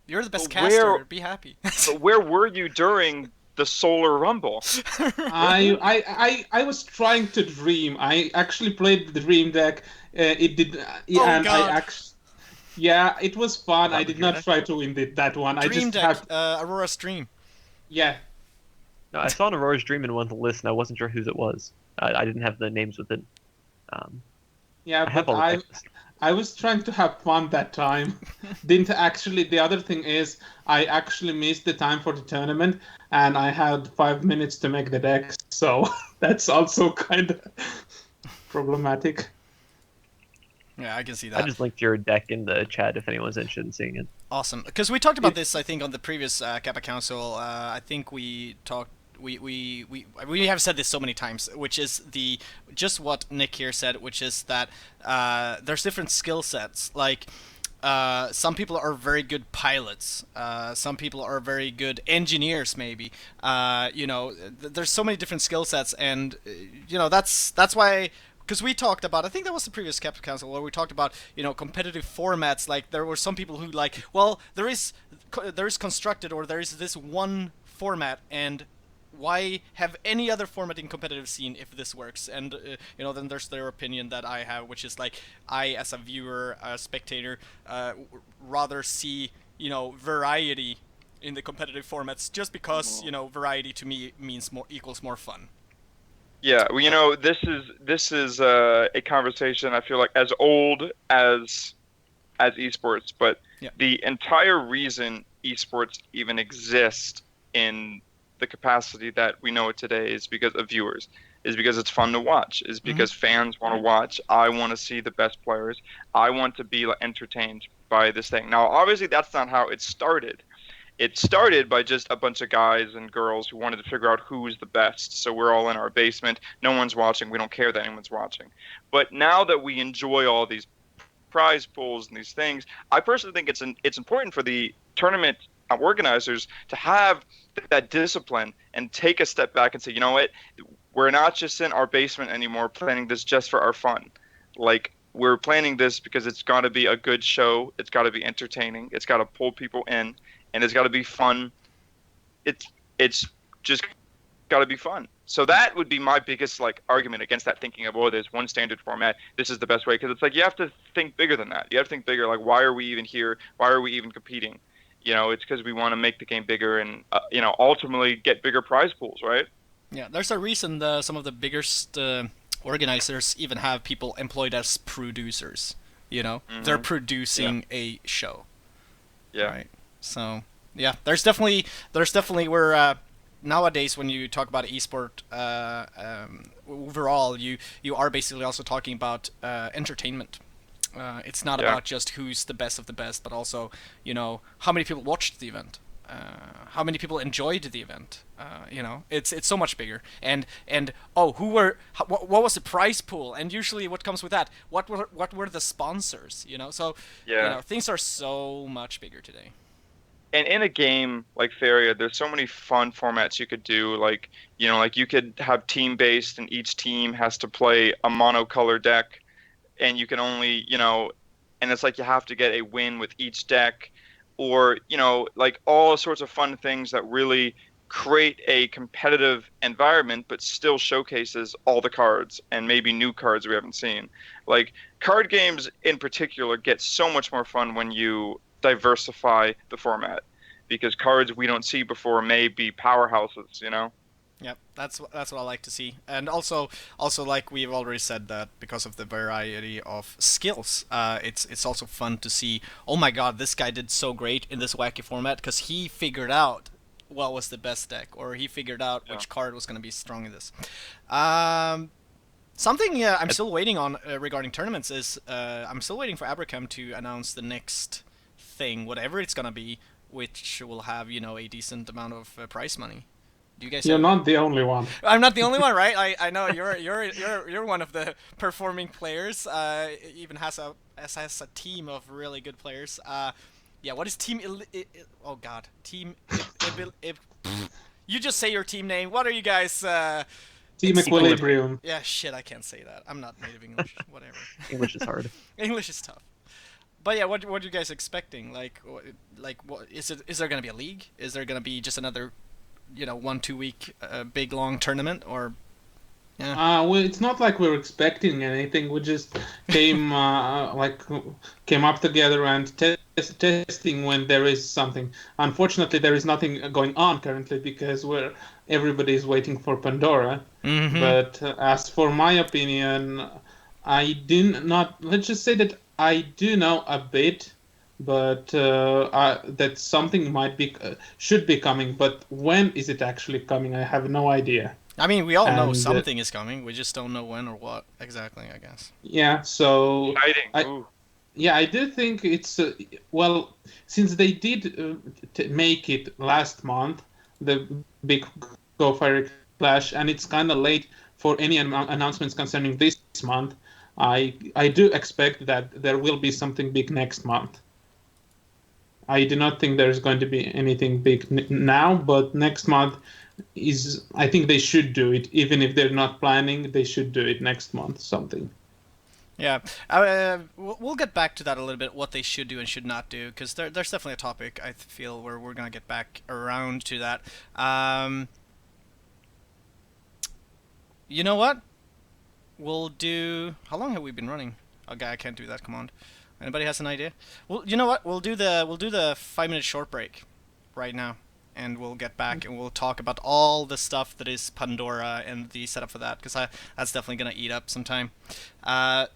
You're the best But caster. where- Be happy. But where were you during the Solar Rumble? I was trying to dream. I actually played the dream deck. It did, and God. I actually. Yeah, it was fun. That I was did your not deck? try to win that one. I Dream just deck, have. Aurora's Dream. Yeah, No, I saw an Aurora's Dream in one of the lists, and I wasn't sure whose it was. I didn't have the names with it. yeah, I have but all the decks. I was trying to have fun that time. Didn't actually. The other thing is, I actually missed the time for the tournament, and I had 5 minutes to make the deck. So that's also kind of problematic. Yeah, I can see I that. just linked your deck in the chat if anyone's interested in seeing it. Awesome. Because we talked about this, I think, on the previous Kappa Council. I think we talked. We have said this so many times, which is just what Nick here said, which is that there's different skill sets. Like some people are very good pilots. Some people are very good engineers, maybe. You know, there's so many different skill sets, and you know that's why. Because we talked about, I think that was the previous Kappa Council, where we talked about, you know, competitive formats. Like there were some people who there is constructed, or there is this one format, and why have any other format in competitive scene if this works? And then there's their opinion that I have, which is like I, as a viewer, a spectator, rather see variety in the competitive formats, just because variety to me means more equals more fun. Yeah, well, this is a conversation I feel like as old as esports, but Yeah. the entire reason esports even exist in the capacity that we know it today is because of viewers, is because it's fun to watch, is because fans want to watch. I want to see the best players. I want to be like, entertained by this thing. Now, obviously, that's not how it started. It started by just a bunch of guys and girls who wanted to figure out who was the best. So we're all in our basement. No one's watching. We don't care that anyone's watching. But now that we enjoy all these prize pools and these things, I personally think it's important for the tournament organizers to have that discipline and take a step back and say, you know what, we're not just in our basement anymore planning this just for our fun. Like, we're planning this because it's got to be a good show, it's got to be entertaining, it's got to pull people in, and it's got to be fun. It's just got to be fun. So that would be my biggest like argument against that thinking of, oh, there's one standard format, this is the best way, because it's like you have to think bigger than that. You have to think bigger, like, why are we even here? Why are we even competing? It's because we want to make the game bigger and ultimately get bigger prize pools, right? Yeah, there's a reason some of the biggest organizers even have people employed as producers. They're producing a show. Yeah. Right. So yeah, there's definitely where nowadays when you talk about esport overall, you are basically also talking about entertainment. It's not about just who's the best of the best, but also how many people watched the event, how many people enjoyed the event. It's so much bigger. And what was the prize pool? And usually what comes with that? What were the sponsors? So things are so much bigger today. And in a game like Faeria, there's so many fun formats you could do. Like, like you could have team-based, and each team has to play a monocolor deck, and you can only, and it's like you have to get a win with each deck, or, like all sorts of fun things that really create a competitive environment, but still showcases all the cards and maybe new cards we haven't seen. Like, card games in particular get so much more fun when you diversify the format, because cards we don't see before may be powerhouses. Yep, that's what I like to see. And also like we've already said, that because of the variety of skills, it's also fun to see, oh my god, this guy did so great in this wacky format because he figured out what was the best deck, or he figured out which card was going to be strong in this. Something I'm still waiting on regarding tournaments is I'm still waiting for Abrakam to announce the next thing, whatever it's gonna be, which will have a decent amount of prize money. Do you guys? You're not the only one. I'm not the only one, right? I know you're one of the performing players. Even has a team of really good players. Yeah. What is team? Oh God, team. You just say your team name. What are you guys? Team Equilibrium. Yeah, shit, I can't say that. I'm not native English. Whatever. English is hard. English is tough. But yeah, what are you guys expecting? Like what is it? Is there gonna be a league? Is there gonna be just another, 1-2 week big long tournament, or? Yeah. Well, it's not like we're expecting anything. We just came came up together and testing when there is something. Unfortunately, there is nothing going on currently because everybody is waiting for Pandora. Mm-hmm. But as for my opinion, I do not. Let's just say that I do know a bit, but that something should be coming. But when is it actually coming? I have no idea. I mean, we all know something is coming. We just don't know when or what exactly, I guess. Yeah. So. Exciting. I do think it's since they did make it last month, the big Go Fire Clash, and it's kind of late for any announcements concerning this month. I do expect that there will be something big next month. I do not think there's going to be anything big now, but next month I think they should do it. Even if they're not planning, they should do it next month, something. Yeah, we'll get back to that a little bit, what they should do and should not do, because there's definitely a topic, I feel, where we're going to get back around to that. You know what? We'll do. How long have we been running? Okay, I can't do that command. Anybody has an idea? Well, you know what? We'll do the 5 minute short break right now, and we'll get back and we'll talk about all the stuff that is Pandora and the setup for that, because that's definitely gonna eat up some time.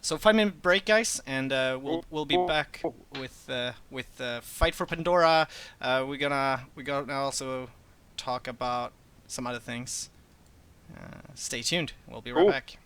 So 5 minute break, guys, and we'll be back with fight for Pandora. We're gonna also talk about some other things. Stay tuned. We'll be right Cool. back.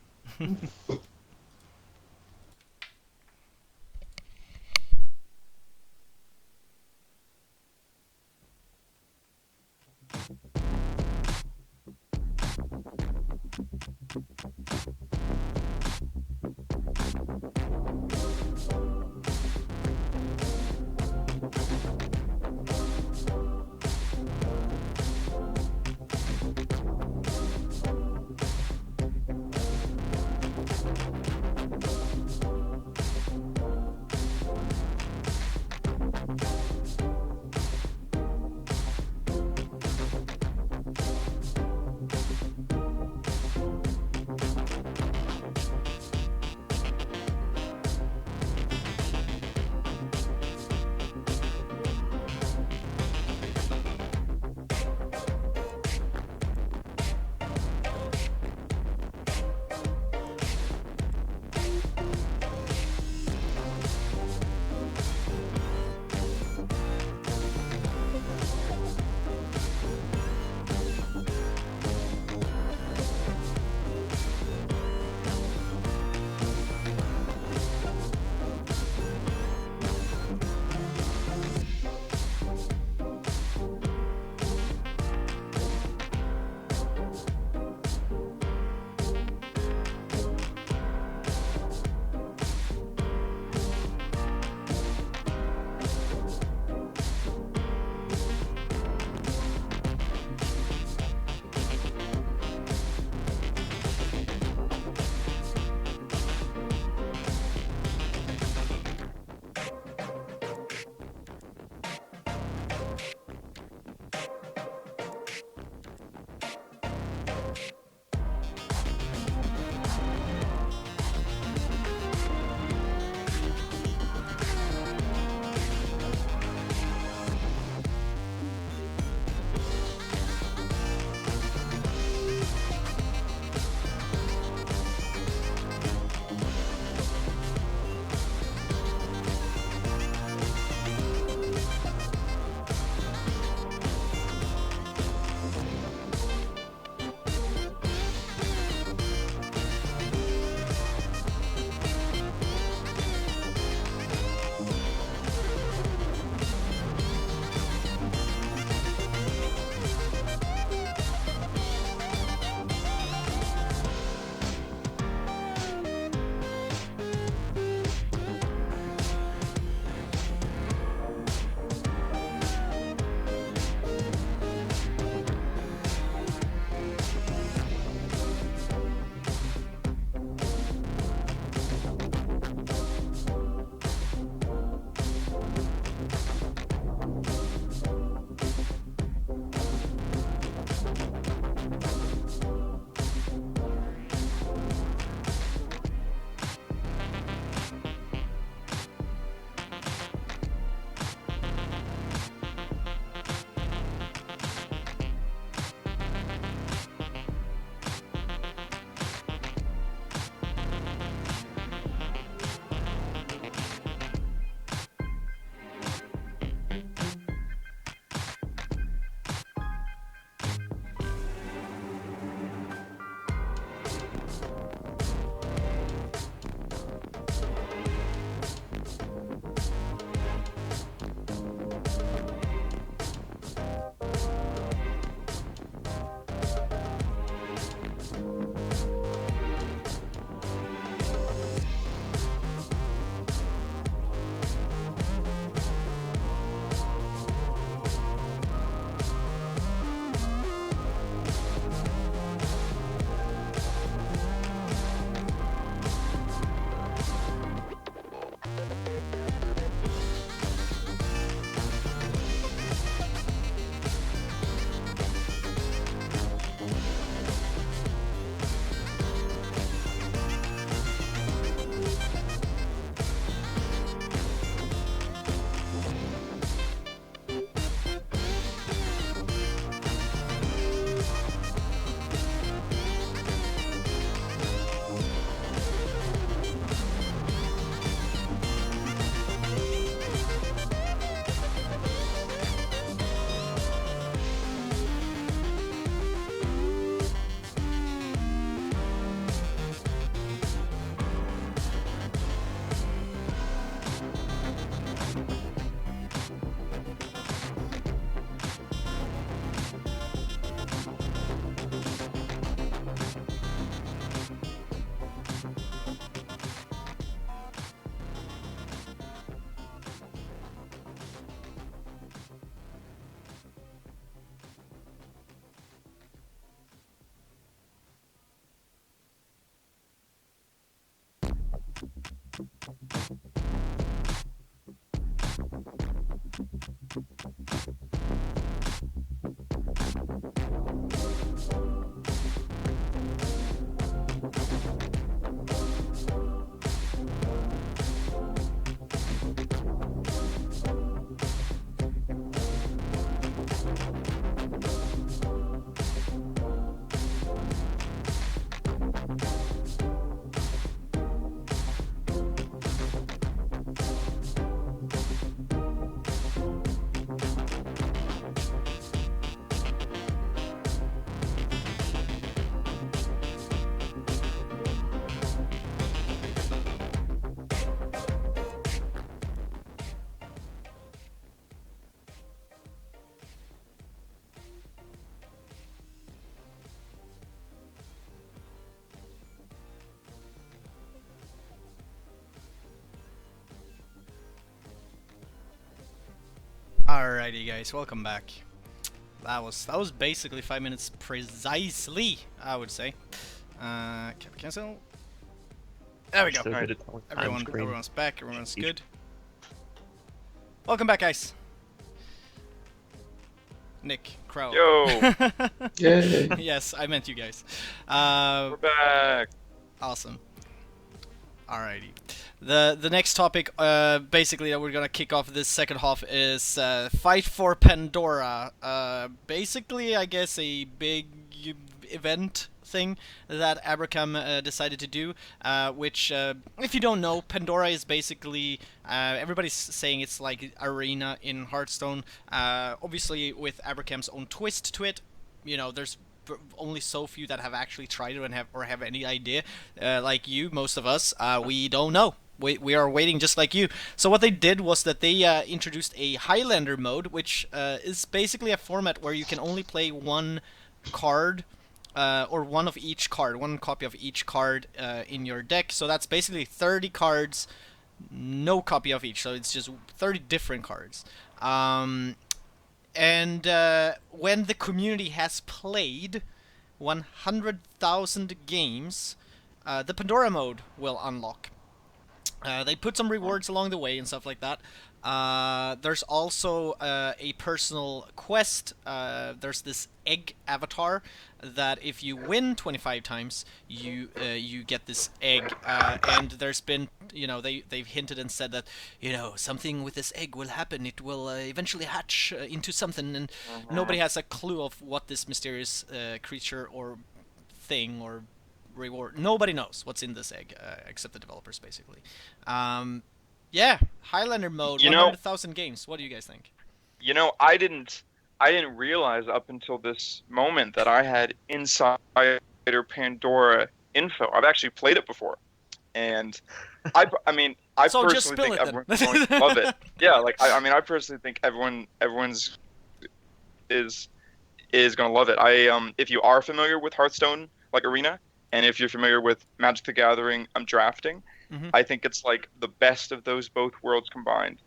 Alrighty, guys, welcome back. That was basically 5 minutes precisely, I would say. Kappa Council. There we go. So Alright. good at telling time Everyone, screen. everyone's back. Everyone's good. Welcome back, guys. Nick, Crow. Yo, Yay. Yes, I meant you guys. we're back. Awesome. Alrighty. The next topic, basically, that we're gonna kick off this second half is Fight for Pandora. Basically, I guess a big event thing that Abrakam decided to do, which, if you don't know, Pandora is basically, everybody's saying it's like Arena in Hearthstone. Obviously, with Abrakam's own twist to it, you know, there's only so few that have actually tried it and have any idea. Like you, most of us, we don't know. We are waiting just like you. So what they did was that they introduced a Highlander mode, which is basically a format where you can only play one card, or one of each card, one copy of each card in your deck. So that's basically 30 cards, no copy of each. So it's just 30 different cards. And when the community has played 100,000 games, the Pandora mode will unlock. They put some rewards along the way and stuff like that. There's also a personal quest. There's this egg avatar that if you win 25 times, you get this egg. And there's been, you know, they've hinted and said that, you know, something with this egg will happen. It will eventually hatch into something, and nobody has a clue of what this mysterious creature or thing or reward. Nobody knows what's in this egg except the developers, basically. Yeah, Highlander mode, You know- 100,000 games. What do you guys think? You know, I didn't realize up until this moment that I had Insider Pandora info. I've actually played it before, and I mean, I So just personally spill think it then. everyone's going to love it. Yeah, like I mean, I personally think everyone's is going to love it. If you are familiar with Hearthstone, like Arena, and if you're familiar with Magic the Gathering, Drafting, Mhm. I think it's like the best of those both worlds combined.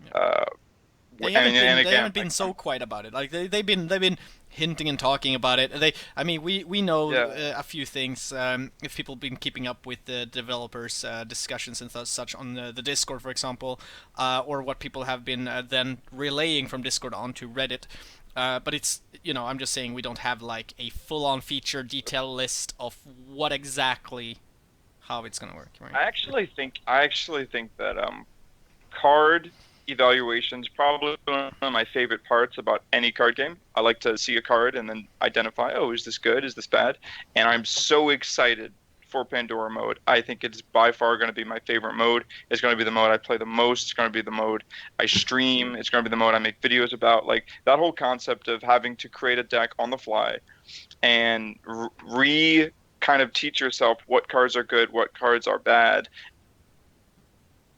They And haven't been like, so quiet about it. Like they've been hinting and talking about it. I mean, we know Yeah. a few things. If people have been keeping up with the developers' discussions and such on the Discord, for example, or what people have been then relaying from Discord onto Reddit. But it's, you know, I'm just saying we don't have like a full-on feature detail list of what exactly how it's gonna work. Right? I actually think that card evaluation's probably one of my favorite parts about any card game. I like to see a card and then identify, oh, is this good? Is this bad? And I'm so excited for Pandora mode. I think it's by far going to be my favorite mode. It's going to be the mode I play the most. It's going to be the mode I stream. It's going to be the mode I make videos about. Like that whole concept of having to create a deck on the fly and kind of teach yourself what cards are good, what cards are bad.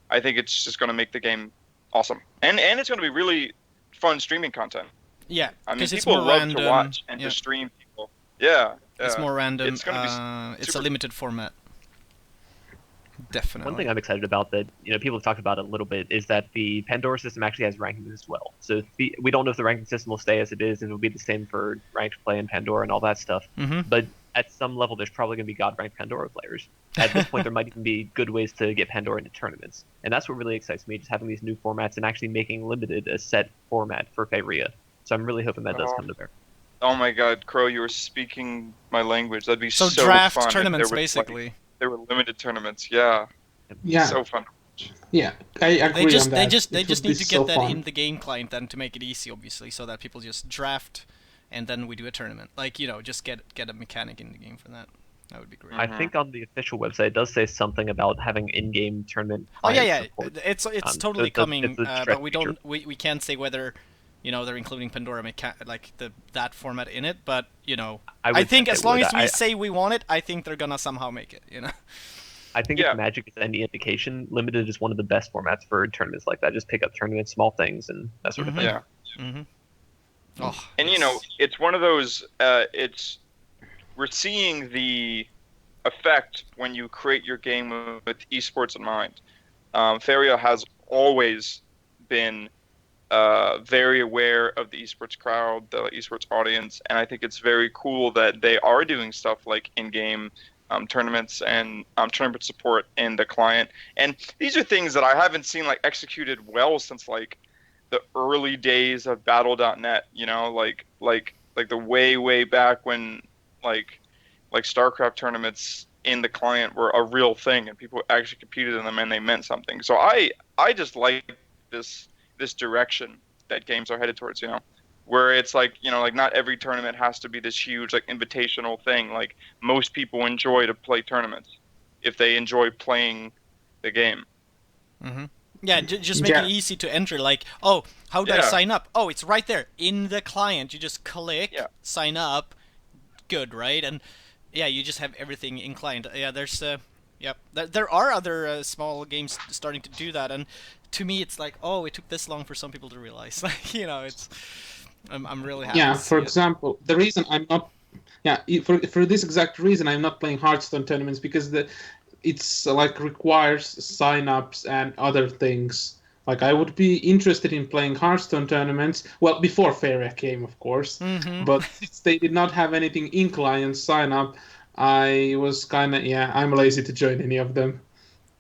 I think it's just going to make the game awesome, and it's going to be really fun streaming content. Yeah, I mean, because it's people more love random. to watch and Yeah. to stream people. Yeah, It's yeah. more random. It's gonna be it's a super- limited format. Definitely. One thing I'm excited about that people have talked about a little bit is that the Pandora system actually has rankings as well. So we don't know if the ranking system will stay as it is, and it'll be the same for ranked play and Pandora and all that stuff. Mm-hmm. But at some level, there's probably going to be God-ranked Pandora players. At this point, there might even be good ways to get Pandora into tournaments, and that's what really excites me, just having these new formats and actually making limited a set format for Faeria. So I'm really hoping that does come to bear. Oh my God, Crow, you were speaking my language. That'd be So so draft fun if tournaments, there was like basically. there were limited tournaments. Yeah, Yeah, so fun. yeah, I agree on that. They It just would be need to so get that fun. in the game client then to make it easy, obviously, so that people just draft, and then we do a tournament. Like, just get a mechanic in the game for that. That would be great. I think on the official website it does say something about having in-game tournament Oh yeah, client yeah, support. it's So totally coming, it's a but direct we feature. don't we can't say whether they're including Pandora like that format in it. But I I would think think as they long would. as we say we want it, I think they're gonna somehow make it. I think Yeah. if Magic is any indication, limited is one of the best formats for tournaments like that. Just pick up tournaments, small things, and that sort of thing. Yeah. Mm-hmm. Oh, And it's one of those. We're seeing the effect when you create your game with esports in mind. Faeria has always been very aware of the esports crowd, the esports audience, and I think it's very cool that they are doing stuff like in-game tournaments and tournament support in the client. And these are things that I haven't seen like executed well since like the early days of Battle.net. Like the way back when like StarCraft tournaments in the client were a real thing and people actually competed in them and they meant something. So I just like this direction that games are headed towards, where it's like, like not every tournament has to be this huge like invitational thing. Like most people enjoy to play tournaments if they enjoy playing the game. Mm-hmm. Yeah, just make it Yeah. easy to enter. Like, oh, how do I Yeah. sign up? Oh, it's right there in the client. You just click, Yeah. sign up. Good, right? And yeah, you just have everything in client. Yeah, there's yep. There are other small games starting to do that, and to me, it's like, oh, it took this long for some people to realize. Like, it's. I'm really happy. Yeah, to for see it. example, the reason I'm not, yeah, for this exact reason I'm not playing Hearthstone tournaments because it's like requires sign-ups and other things. Like I would be interested in playing Hearthstone tournaments, well, before Faeria came, of course, Mm-hmm. but since they did not have anything in client sign up, I was kind of, I'm lazy to join any of them.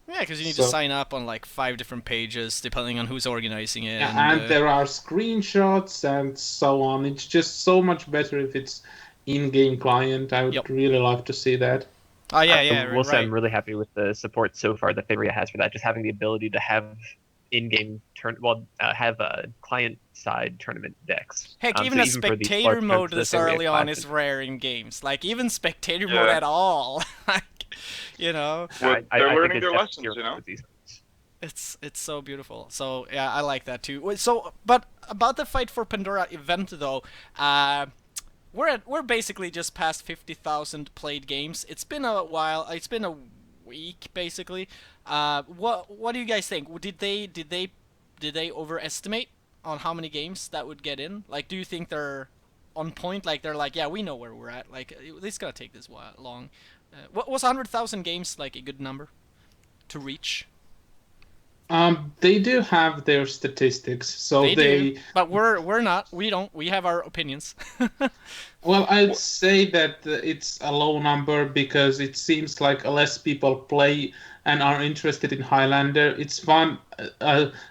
Yeah, because you need to So- sign up on like 5 different pages depending on who's organizing it. Yeah, and there are screenshots and so on. It's just so much better if it's in-game client. I would Yep. really like to see that. Oh yeah, I yeah, will say right. I'm really happy with the support so far that Faeria has for that. Just having the ability to have in-game have client-side tournament decks. Heck, So even a for these spectator large mode tournaments, this the Faeria early on Classic- is rare in games. Like even spectator Yeah. mode at all. Like, Well, I they're think learning it's their just lessons, zero for these ones. it's so beautiful. So yeah, I like that too. So, but about the Fight for Pandora event though, we're basically just past 50,000 played games. It's been a while. It's been a week basically. What do you guys think? Did they overestimate on how many games that would get in? Like, do you think they're on point? Like they're like, yeah, we know where we're at. Like it's gonna take this while long. What was 100,000 games like a good number to reach? They do have their statistics, so They do, but we're not. We don't. We have our opinions. Well, I'd say that it's a low number because it seems like less people play and are interested in Highlander. It's fun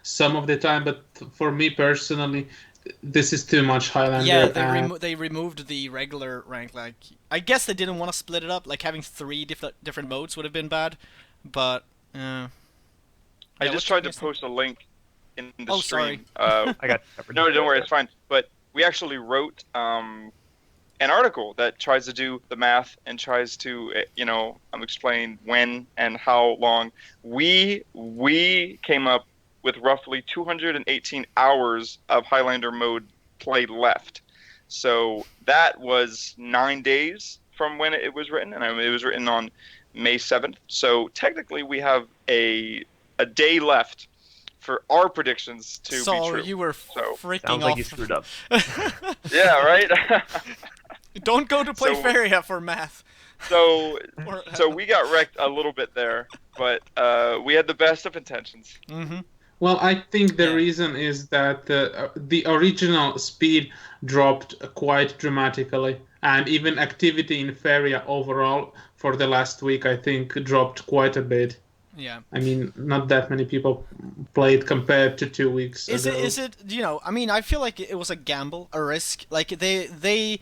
some of the time, but for me personally, this is too much Highlander. Yeah, and they removed the regular rank. Like, I guess they didn't want to split it up. Like having 3 different modes would have been bad, but. I Yeah, just what tried to you guys post a link in the Oh, stream. I got covered. No, don't worry, it's fine. But we actually wrote an article that tries to do the math and tries to, explain when and how long. We came up with roughly 218 hours of Highlander mode played left. So that was 9 days from when it was written, and it was written on May 7th. So technically, we have a day left for our predictions to be So true. you were So- freaking Sounds off. like you screwed up. Yeah, right. Don't go to play So- Faeria for math. so Or- we got wrecked a little bit there, but we had the best of intentions. Mm-hmm. Well, I think the Yeah. reason is that the original speed dropped quite dramatically, and even activity in Faeria overall for the last week, I think, dropped quite a bit. Yeah. I mean, not that many people played compared to 2 weeks Is ago. it I mean, I feel like it was a gamble, a risk. Like they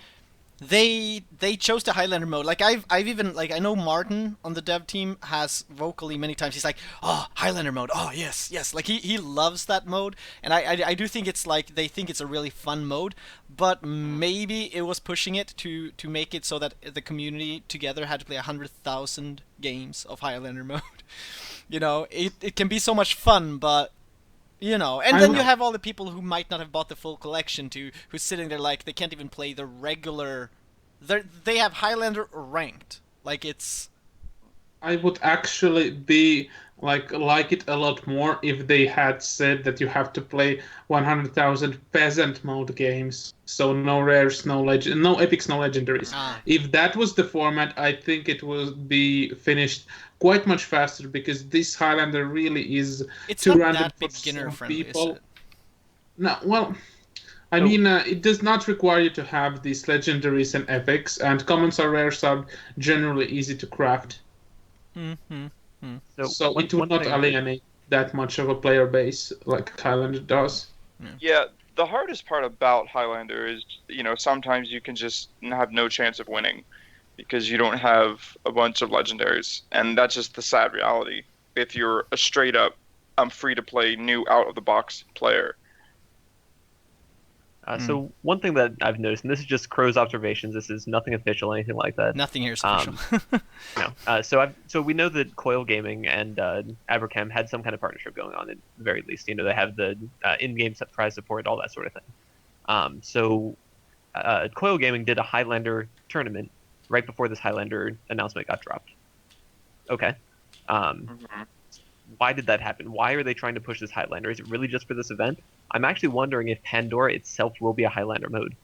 They chose the Highlander mode. Like I've even like I know Martin on the dev team has vocally many times he's like, oh, Highlander mode, oh yes yes, like he loves that mode, and I do think it's like they think it's a really fun mode, but maybe it was pushing it to make it so that the community together had to play 100,000 games of Highlander mode. It can be so much fun, but and then you have all the people who might not have bought the full collection who's sitting there like they can't even play the regular. They have Highlander ranked. Like it's. I would actually be like it a lot more if they had said that you have to play 100,000 peasant mode games, so no rares, no no epics, no legendaries. If that was the format, I think it would be finished quite much faster, because this Highlander really is It's too not random that for beginner some friendly, people. is it? No, well, I mean, it does not require you to have these legendaries and epics, and commons or rares are generally easy to craft. Mm-hmm. So it would not alienate that much of a player base like Highlander does. Yeah, the hardest part about Highlander is, sometimes you can just have no chance of winning because you don't have a bunch of legendaries, and that's just the sad reality. If you're a straight up, I'm free to play new out of the box player. So one thing that I've noticed, and this is just Crow's observations, this is nothing official, anything like that. Nothing here is official. No. So we know that Coil Gaming and Abrakam had some kind of partnership going on, at the very least. They have the in-game prize support, all that sort of thing. So Coil Gaming did a Highlander tournament right before this Highlander announcement got dropped. Okay. Why did that happen? Why are they trying to push this Highlander? Is it really just for this event? I'm actually wondering if Pandora itself will be a Highlander mode.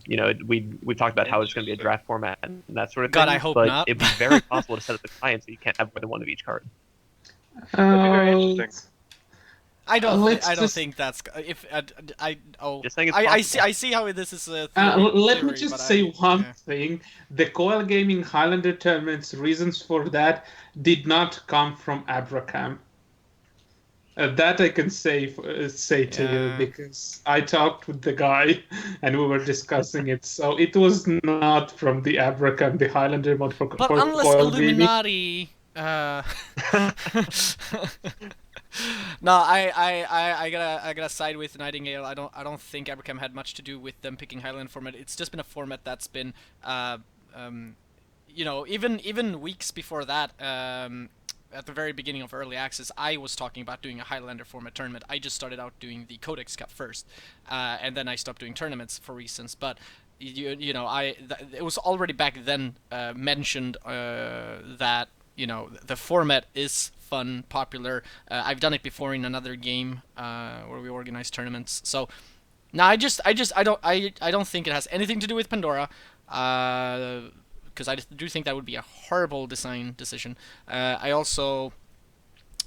We've talked about how it's going to be a draft format and that sort of thing. God, I hope but not. It'd be very possible to set up the client so you can't have more than one of each card. That'd be very interesting. I don't think that's if Just saying it's I see how this is a let me just say one thing. The Coil Gaming Highlander tournament's reasons for that did not come from Abrakam. That I can say to you, because I talked with the guy and we were discussing it. So it was not from the Abrakam, the Highlander mod for but for unless Coil Illuminati. No, I gotta side with Nightingale. I don't think Abrakam had much to do with them picking Highland format. It's just been a format that's been, even weeks before that, at the very beginning of early access, I was talking about doing a Highlander format tournament. I just started out doing the Codex Cup first, and then I stopped doing tournaments for reasons. But it was already back then mentioned that the format is fun, popular. I've done it before in another game where we organized tournaments. So, no, I don't think it has anything to do with Pandora, because I do think that would be a horrible design decision. I also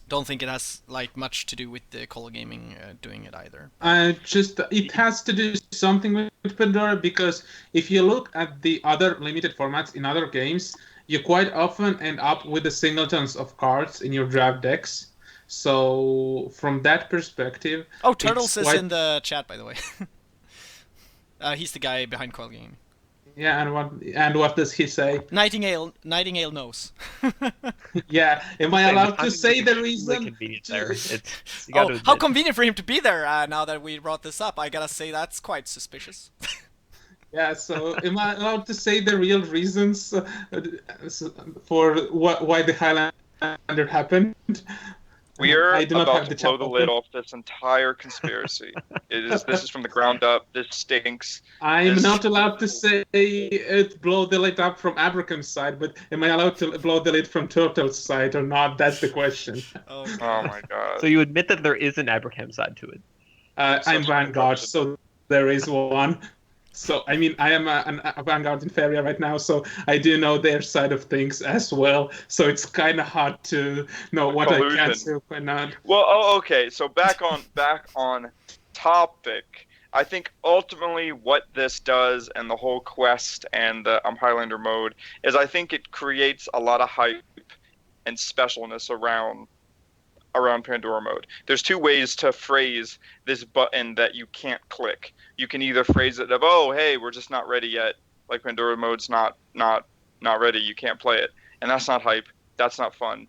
don't think it has much to do with the Coil Gaming doing it either. It has to do something with Pandora, because if you look at the other limited formats in other games, you quite often end up with the singletons of cards in your draft decks. So from that perspective, Turtles is in the chat, by the way. He's the guy behind Coil Gaming. Yeah, and what does he say? Nightingale knows. Yeah, am I allowed to say the reason? Convenient there. How convenient for him to be there! Now that we brought this up, I gotta say that's quite suspicious. Yeah, so am I allowed to say the real reasons for why the Highlander happened? We are about to blow the lid off this entire conspiracy. This is from the ground up. This stinks. I'm not allowed to say blow the lid up from Abrakam's side, but am I allowed to blow the lid from Turtle's side or not? That's the question. Oh my god. So you admit that there is an Abrakam side to it? I'm Vanguard, so there is one. So, I mean, I am a Vanguard in Faeria right now, so I do know their side of things as well. So it's kind of hard to know what I can say or not. Well, okay. So back on topic. I think ultimately what this does, and the whole quest and the Highlander mode, is I think it creates a lot of hype and specialness around Pandora mode. There's two ways to phrase this button that you can't click. You can either phrase it of, oh, hey, we're just not ready yet, like Pandora mode's not ready, you can't play it, and that's not hype, that's not fun.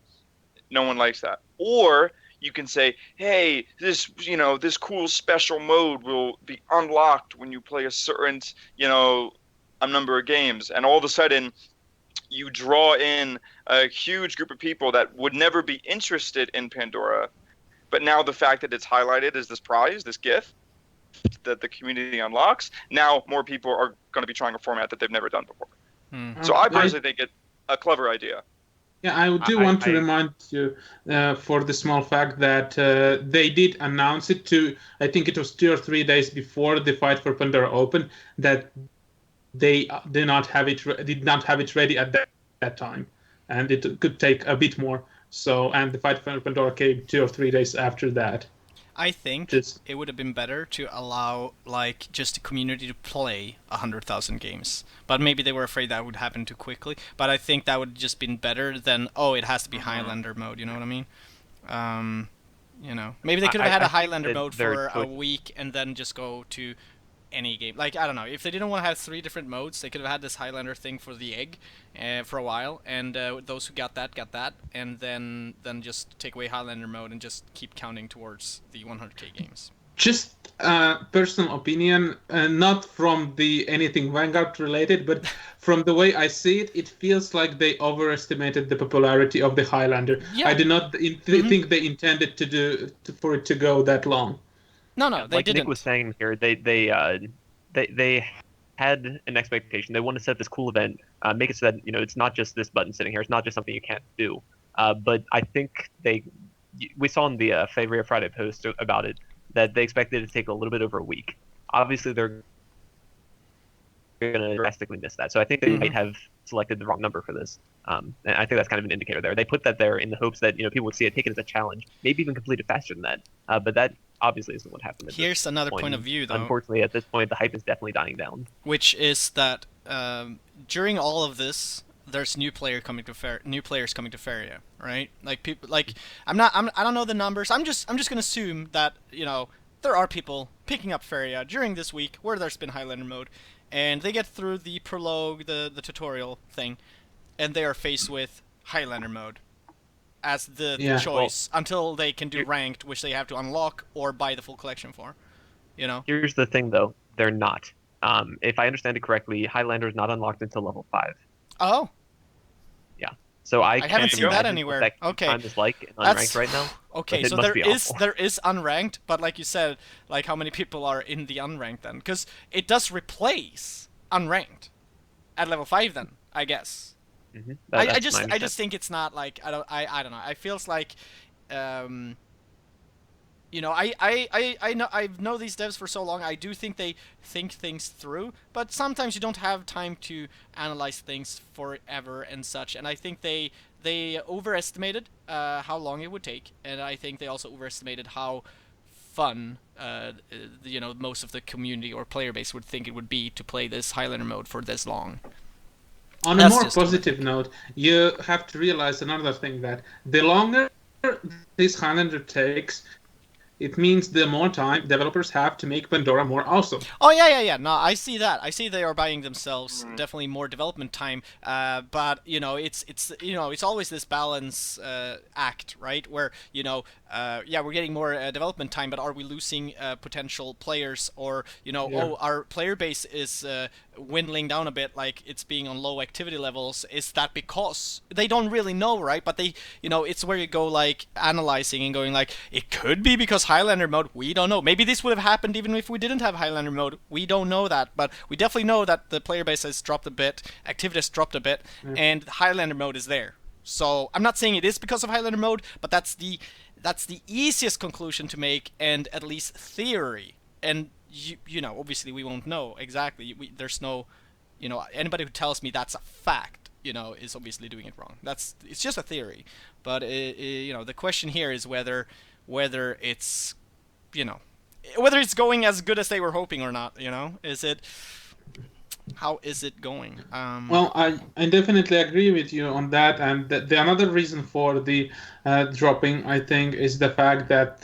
No one likes that. Or you can say, hey, this cool special mode will be unlocked when you play a certain, a number of games, and all of a sudden you draw in a huge group of people that would never be interested in Pandora, but now the fact that it's highlighted as this prize, this gift that the community unlocks, now more people are going to be trying a format that they've never done before. So I personally think it's a clever idea. Yeah, I do want to remind you for the small fact that they did announce it I think it was 2 or 3 days before the Fight for Pandora Open, that they did not have it ready at that time, and it could take a bit more. So, and the Fight for Pandora came 2 or 3 days after that. I think it would have been better to allow just the community to play 100,000 games, but maybe they were afraid that would happen too quickly. But I think that would just been better than it has to be Highlander mode. You know what I mean? Maybe they could have had a Highlander mode for a week and then just go to any game. I don't know. If they didn't want to have 3 different modes, they could have had this Highlander thing for the egg for a while, and those who got that, and then just take away Highlander mode and just keep counting towards the 100k games. Just personal opinion, not from the anything Vanguard related, but from the way I see it, it feels like they overestimated the popularity of the Highlander. Yeah. I do not think they intended for it to go that long. No, they like didn't. Nick was saying here, they had an expectation. They want to set this cool event, make it so that it's not just this button sitting here. It's not just something you can't do. But I think we saw in the Faeria Friday post about it that they expected it to take a little bit over a week. Obviously, they're going to drastically miss that. So I think they might have selected the wrong number for this. And I think that's kind of an indicator there. They put that there in the hopes that people would see it, take it as a challenge, maybe even complete it faster than that. But that obviously isn't what happened. Here's another point of view, though. Unfortunately, at this point, the hype is definitely dying down. Which is that during all of this, there's new players coming to Faeria, right? I don't know the numbers. I'm just gonna assume that there are people picking up Faeria during this week where there's been Highlander mode, and they get through the prologue, the tutorial thing, and they are faced with Highlander mode as the choice until they can do ranked, which they have to unlock or buy the full collection for. Here's the thing, though. They're not. If I understand it correctly, Highlander is not unlocked until level 5. Oh. Yeah. So I haven't seen that anywhere. Okay. Time is like in unranked right now. Okay, so there is unranked, but like you said, how many people are in the unranked then? Because it does replace unranked at level 5 then, I guess. Mm-hmm. I just think it's not I don't know. It feels like I know these devs for so long. I do think they think things through, but sometimes you don't have time to analyze things forever and such. And I think they overestimated how long it would take, and I think they also overestimated how fun most of the community or player base would think it would be to play this Highlander mode for this long. On a more positive note, you have to realize another thing, that the longer this Highlander takes, it means the more time developers have to make Pandora more awesome. Oh, yeah. No, I see that. I see they are buying themselves definitely more development time. But, it's always this balance act, right? Where, we're getting more development time, but are we losing potential players? Or, our player base is dwindling down a bit, like it's being on low activity levels. Is that because they don't really know, right? But they, it's where you go analyzing and going it could be because Highlander mode, we don't know. Maybe this would have happened even if we didn't have Highlander mode. We don't know that, but we definitely know that the player base has dropped a bit, activity has dropped a bit, and Highlander mode is there. So I'm not saying it is because of Highlander mode, but that's the easiest conclusion to make, and at least theory. And obviously we won't know exactly. There's no, anybody who tells me that's a fact, is obviously doing it wrong. It's just a theory. But the question here is whether it's, whether it's going as good as they were hoping or not. How is it going? Well, I definitely agree with you on that, and the another reason for the dropping, I think, is the fact that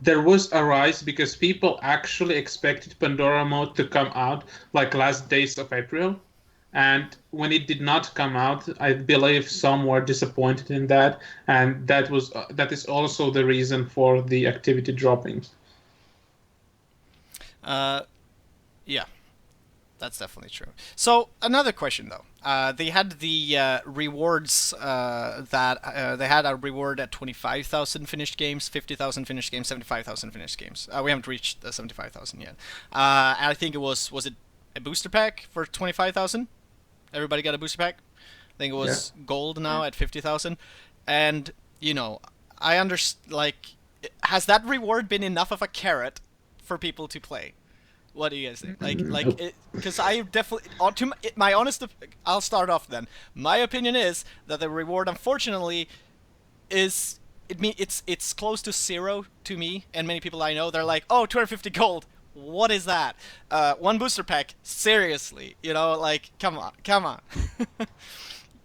there was a rise because people actually expected Pandora mode to come out last days of April, And when it did not come out, I believe some were disappointed in that, and that is also the reason for the activity dropping. Yeah, that's definitely true. So another question though, they had the rewards that they had a reward at 25,000 finished games, 50,000 finished games, 75,000 finished games. We haven't reached the 75,000 yet. And I think it was it a booster pack for 25,000? Everybody got a booster pack. I think it was gold now at 50,000, and I understand. Like, has that reward been enough of a carrot for people to play? What do you guys think? Because I definitely, my honest, I'll start off then. My opinion is that the reward, unfortunately, is it's close to zero to me, and many people I know, they're like, oh, 250 gold. What is that? One booster pack? Seriously, like, come on.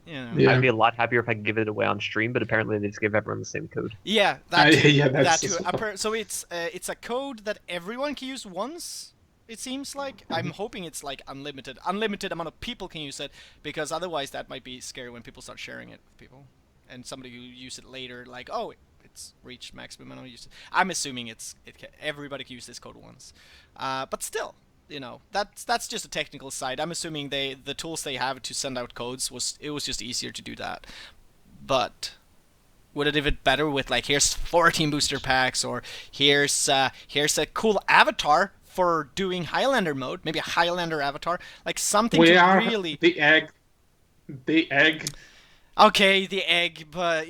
I'd be a lot happier if I could give it away on stream, but apparently they just give everyone the same code. Yeah, that too. That's that too. So it's a code that everyone can use once. It seems like I'm hoping it's like unlimited amount of people can use it, because otherwise that might be scary when people start sharing it with people, and somebody who use it later, like, oh, it's reached maximum amount of use. I'm assuming everybody can use this code once, but still, that's just a technical side. I'm assuming the tools they have to send out codes was just easier to do that. But would it have been better with, like, here's 14 booster packs, or here's a cool avatar for doing Highlander mode, maybe a Highlander avatar, like something really. The egg. Okay, the egg, but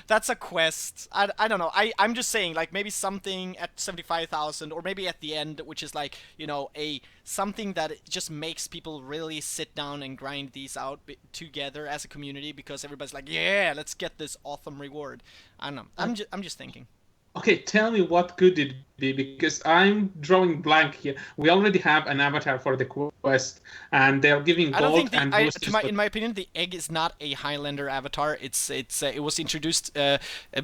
that's a quest. I don't know. I'm just saying, like, maybe something at 75,000, or maybe at the end, which is like, something that just makes people really sit down and grind these out together as a community, because everybody's like, yeah, let's get this awesome reward. I don't know. I'm just thinking. Okay, tell me what could it be, because I'm drawing blank here. We already have an avatar for the quest, and they're giving gold. In my opinion, the egg is not a Highlander avatar. It was introduced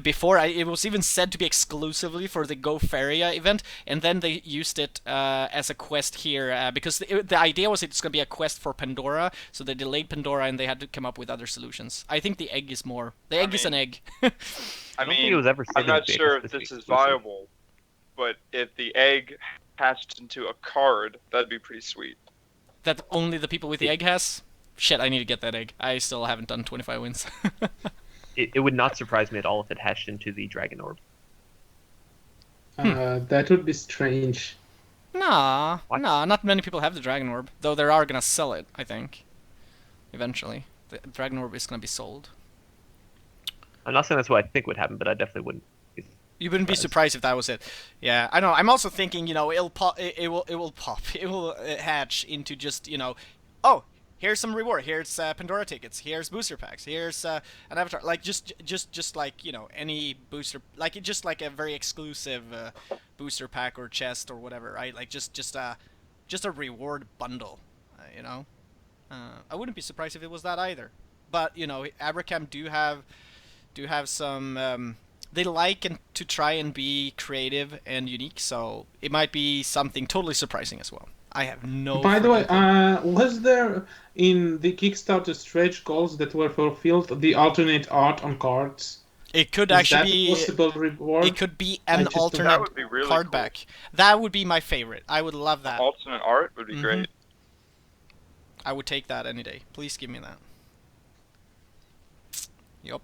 before. It was even said to be exclusively for the Go Faeria event, and then they used it as a quest here because the idea was it's going to be a quest for Pandora, so they delayed Pandora and they had to come up with other solutions. I think the egg is more. The egg is an egg. I mean, I'm not sure if this is viable, but if the egg hatched into a card, that'd be pretty sweet. That only the people with the egg has? Shit, I need to get that egg. I still haven't done 25 wins. It would not surprise me at all if it hatched into the Dragon Orb. That would be strange. Nah, not many people have the Dragon Orb, though they are gonna sell it, I think. Eventually. The Dragon Orb is gonna be sold. I'm not saying that's what I think would happen, but I definitely wouldn't. You wouldn't be surprised if that was it. Yeah, I know. I'm also thinking, it'll pop. It will pop. It will hatch into just, oh, here's some reward. Here's Pandora tickets. Here's booster packs. Here's an avatar. Like just like any booster. Like just like a very exclusive booster pack or chest or whatever, right? Like just a reward bundle. I wouldn't be surprised if it was that either. But Abrakam do have some. They like to try and be creative and unique, so it might be something totally surprising as well. I have no. By the way, was there in the Kickstarter stretch goals that were fulfilled the alternate art on cards? It could actually be a possible reward. It could be an alternate really card cool. back. That would be my favorite. I would love that. Alternate art would be great. I would take that any day. Please give me that. Yup.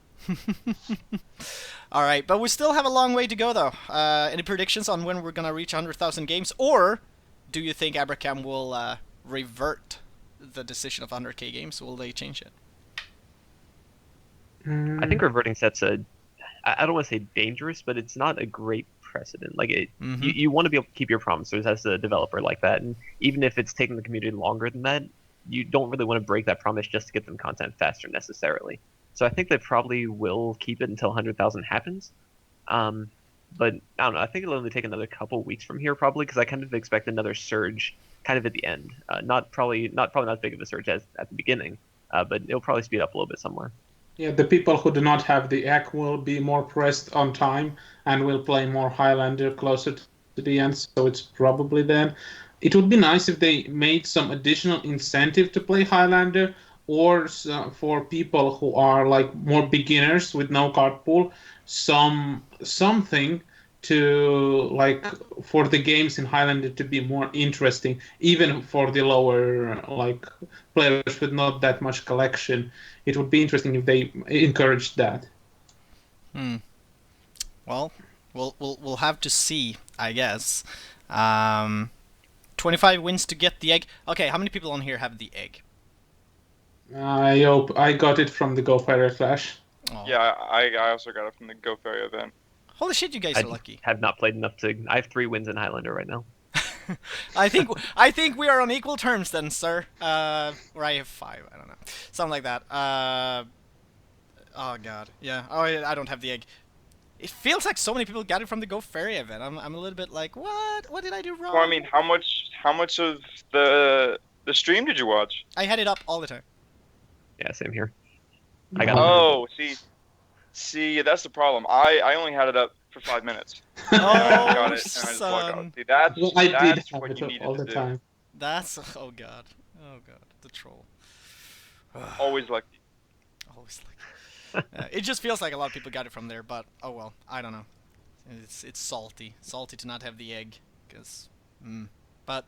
All right, but we still have a long way to go, though. Any predictions on when we're gonna reach 100,000 games, or do you think Abrakam will revert the decision of 100k games? Will they change it? I think reverting sets I don't want to say dangerous, but it's not a great precedent. Like you want to be able to keep your promises as a developer like that, and even if it's taking the community longer than that, you don't really want to break that promise just to get them content faster necessarily. So I think they probably will keep it until 100,000 happens. But I don't know. I think it'll only take another couple weeks from here, probably, because I kind of expect another surge kind of at the end. Probably not as big of a surge as at the beginning, but it'll probably speed up a little bit somewhere. Yeah, the people who do not have the egg will be more pressed on time and will play more Highlander closer to the end, so it's probably then. it would be nice if they made some additional incentive to play Highlander, or for people who are like more beginners with no card pool, something to like for the games in Highlander to be more interesting, even for the lower like players with not that much collection. It would be interesting if they encouraged that. Well, we'll have to see, I guess. 25 wins to get the egg. Okay, how many people on here have the egg? I hope I got it from the Go Faeria Clash. Oh. Yeah, I also got it from the Go Faeria event. Holy shit, you guys I are lucky. have not played enough to. I have 3 wins in Highlander right now. I think we are on equal terms then, sir. Or I have 5. I don't know, something like that. Oh god, yeah. Oh, I don't have the egg. It feels like so many people got it from the Go Faeria event. I'm a little bit like, what? What did I do wrong? Well, I mean, how much of the stream did you watch? I had it up all the time. Yeah, same here. I got. Oh, see, that's the problem. I only had it up for 5 minutes. Oh, And I got it, and I just logged son. out. See, that's Well, I did that's have what it you up needed all to the do. time. That's oh god, the troll. Always lucky. Always like. It just feels like a lot of people got it from there, but oh well, I don't know. It's salty to not have the egg, because. But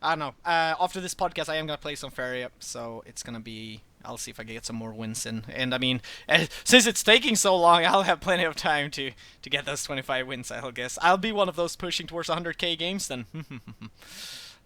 I don't know. After this podcast, I am gonna play some Faeria, so it's gonna be. I'll see if I can get some more wins in. And I mean, since it's taking so long, I'll have plenty of time to get those 25 wins. I'll guess I'll be one of those pushing towards 100k games then.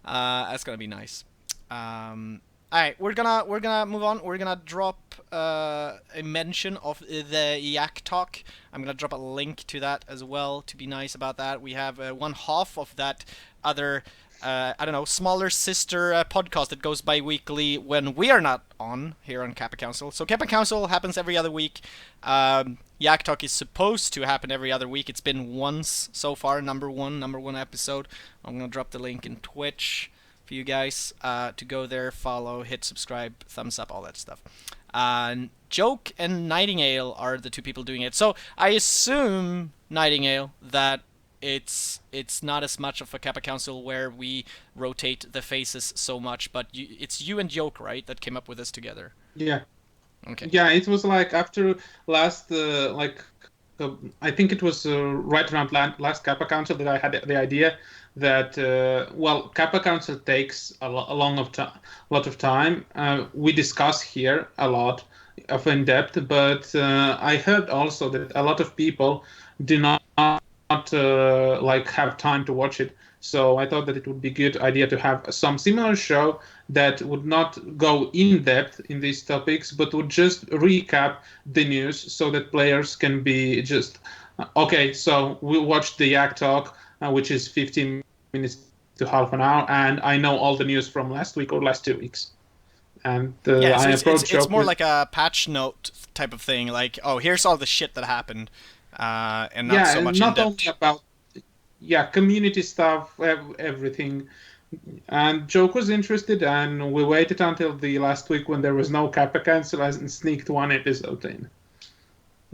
That's gonna be nice. Alright, we're gonna move on. We're gonna drop a mention of the Yak Talk. I'm gonna drop a link to that as well to be nice about that. We have one half of that other, I don't know, smaller sister podcast that goes bi-weekly when we are not on here on Kappa Council. So Kappa Council happens every other week. Yak Talk is supposed to happen every other week. It's been once so far, number one episode. I'm gonna drop the link in Twitch for you guys to go there, follow, hit subscribe, thumbs up, all that stuff. Joke and Nightingale are the 2 people doing it. So I assume, Nightingale, that it's not as much of a Kappa Council where we rotate the faces so much, but it's you and Joke, right, that came up with this together? Yeah. Okay. Yeah, it was like after last I think it was right around last Kappa Council that I had the idea that Kappa Council takes a lot of time. We discuss here a lot of in depth, but I heard also that a lot of people do not have time to watch it. So I thought that it would be a good idea to have some similar show that would not go in depth in these topics, but would just recap the news so that players can be just, okay, so we watched the Yak Talk, which is 15 minutes to half an hour, and I know all the news from last week or last 2 weeks. And yeah, so I it's more like a patch note type of thing, like, oh, here's all the shit that happened, and not so much in depth. Only about community stuff, everything. And Joke was interested, and we waited until the last week when there was no Kappa Council and sneaked one episode in.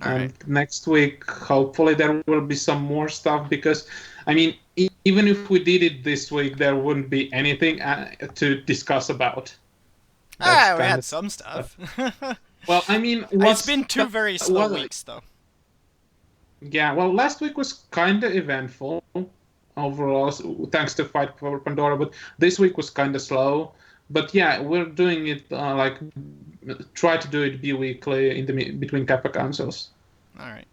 And next week, hopefully, there will be some more stuff, because, I mean, even if we did it this week, there wouldn't be anything to discuss about. We had some stuff. Well, I mean, it's been 2 very slow weeks, though. Yeah, well, last week was kind of eventful overall, thanks to Fight for Pandora, but this week was kind of slow. But yeah, we're doing it try to do it bi-weekly between Kappa Councils. All right,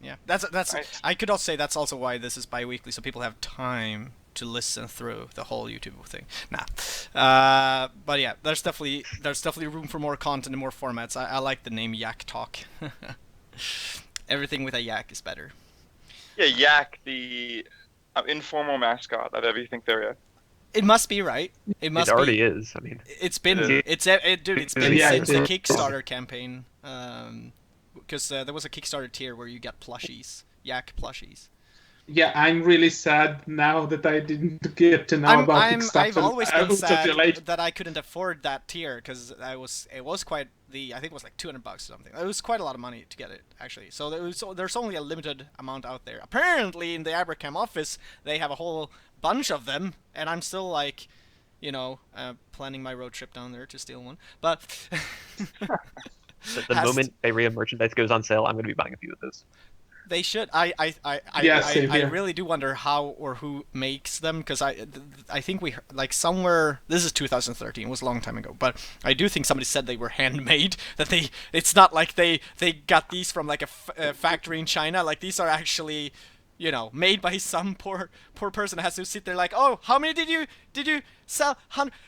yeah. That's. Nice. I could also say that's also why this is bi-weekly, so people have time to listen through the whole YouTube thing. But yeah, there's definitely room for more content and more formats. I like the name Yak Talk. Everything with a yak is better. Yeah, Yak, the informal mascot of everything Faeria. It must be, right? It already is. I mean, it's been since the Kickstarter campaign. Because there was a Kickstarter tier where you got plushies, Yak plushies. Yeah, I'm really sad now that I didn't get to know about I've Kickstarter always been until too sad late. that I couldn't afford that tier because it was quite I think it was like $200 or something. It was quite a lot of money to get it actually. So there's only a limited amount out there. Apparently in the Abrakam office they have a whole bunch of them, and I'm still like, planning my road trip down there to steal one. But The has moment Faeria merchandise goes on sale, I'm going to be buying a few of those. They should. Yeah, same I here. really do wonder how or who makes them, because I think we like somewhere. This is 2013. It was a long time ago, but I do think somebody said they were handmade. That it's not like they got these from like a factory in China. Like these are actually, made by some poor person that has to sit there like, oh, how many did you sell?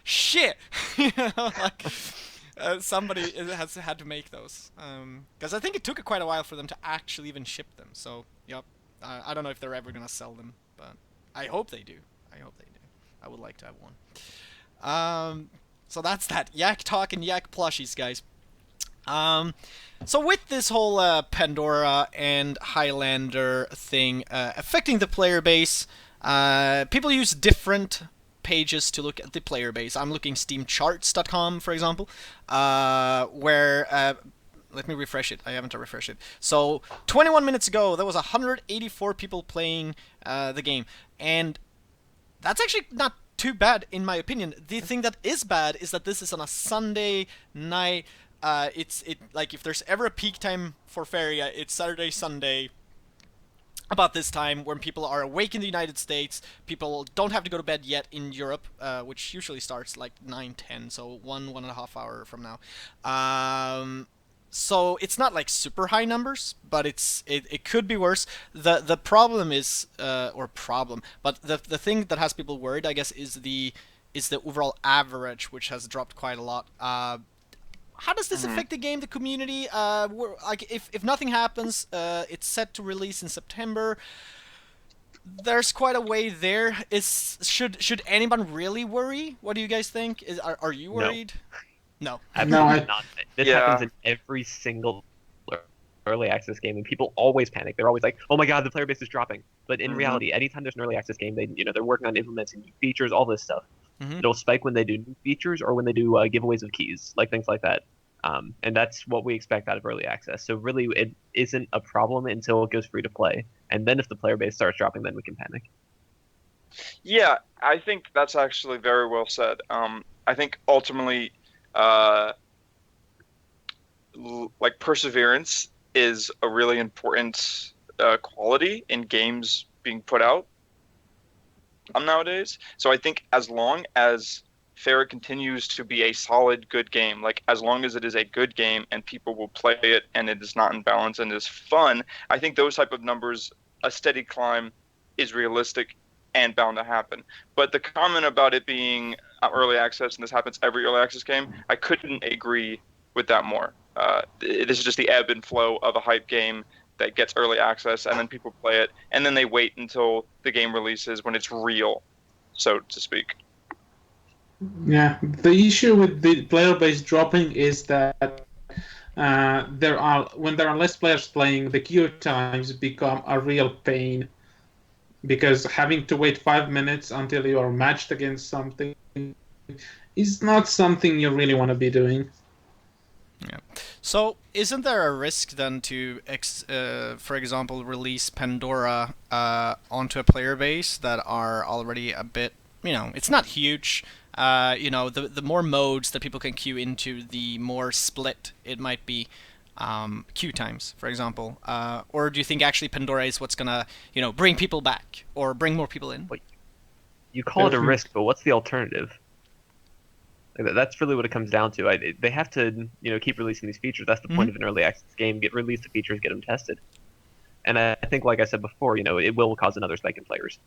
Shit, like. Somebody has had to make those, because I think it took quite a while for them to actually even ship them. So, yep, I don't know if they're ever gonna sell them, but I hope they do. I would like to have one. So that's that. Yak talk and yak plushies, guys. So with this whole Pandora and Highlander thing affecting the player base, people use different pages to look at the player base. I'm looking steamcharts.com, for example, where let me refresh it. I haven't refreshed it. So 21 minutes ago, there was 184 people playing the game, and that's actually not too bad in my opinion. The thing that is bad is that this is on a Sunday night. It's like if there's ever a peak time for Faeria, it's Saturday, Sunday. About this time when people are awake in the United States, people don't have to go to bed yet in Europe, which usually starts like 9:10, so 1.5 hour from now. So it's not like super high numbers, but it could be worse. The problem is but the thing that has people worried, I guess, is the overall average, which has dropped quite a lot. How does this affect the game, the community? Like, if nothing happens, it's set to release in September. There's quite a way there. Should anyone really worry? What do you guys think? Are you worried? No. Absolutely not. This Yeah. happens in every single early access game, and people always panic. They're always like, "Oh my god, the player base is dropping." But in reality, anytime there's an early access game, they're working on implementing new features, all this stuff. It'll spike when they do new features or when they do giveaways of keys, like things like that. And that's what we expect out of early access. So really, it isn't a problem until it goes free to play. And then if the player base starts dropping, then we can panic. Yeah, I think that's actually very well said. I think ultimately, like perseverance is a really important quality in games being put out nowadays. So I think as long as Faeria continues to be a solid, good game, like as long as it is a good game and people will play it and it is not in balance and is fun, I think those type of numbers, a steady climb, is realistic and bound to happen. But the comment about it being early access, and this happens every early access game, I couldn't agree with that more. This is just the ebb and flow of a hype game that gets early access, and then people play it, and then they wait until the game releases when it's real, so to speak. Yeah, the issue with the player base dropping is that when there are less players playing, the queue times become a real pain, because having to wait 5 minutes until you are matched against something is not something you really want to be doing. Yeah. So, isn't there a risk then to, for example, release Pandora onto a player base that are already a bit, it's not huge. The more modes that people can queue into, the more split it might be. Queue times, for example, or do you think actually Pandora is what's gonna, bring people back or bring more people in? You call it a risk, but what's the alternative? That's really what it comes down to. They have to, keep releasing these features. That's the point of an early access game. Release the features, get them tested. And I think, like I said before, it will cause another spike in players.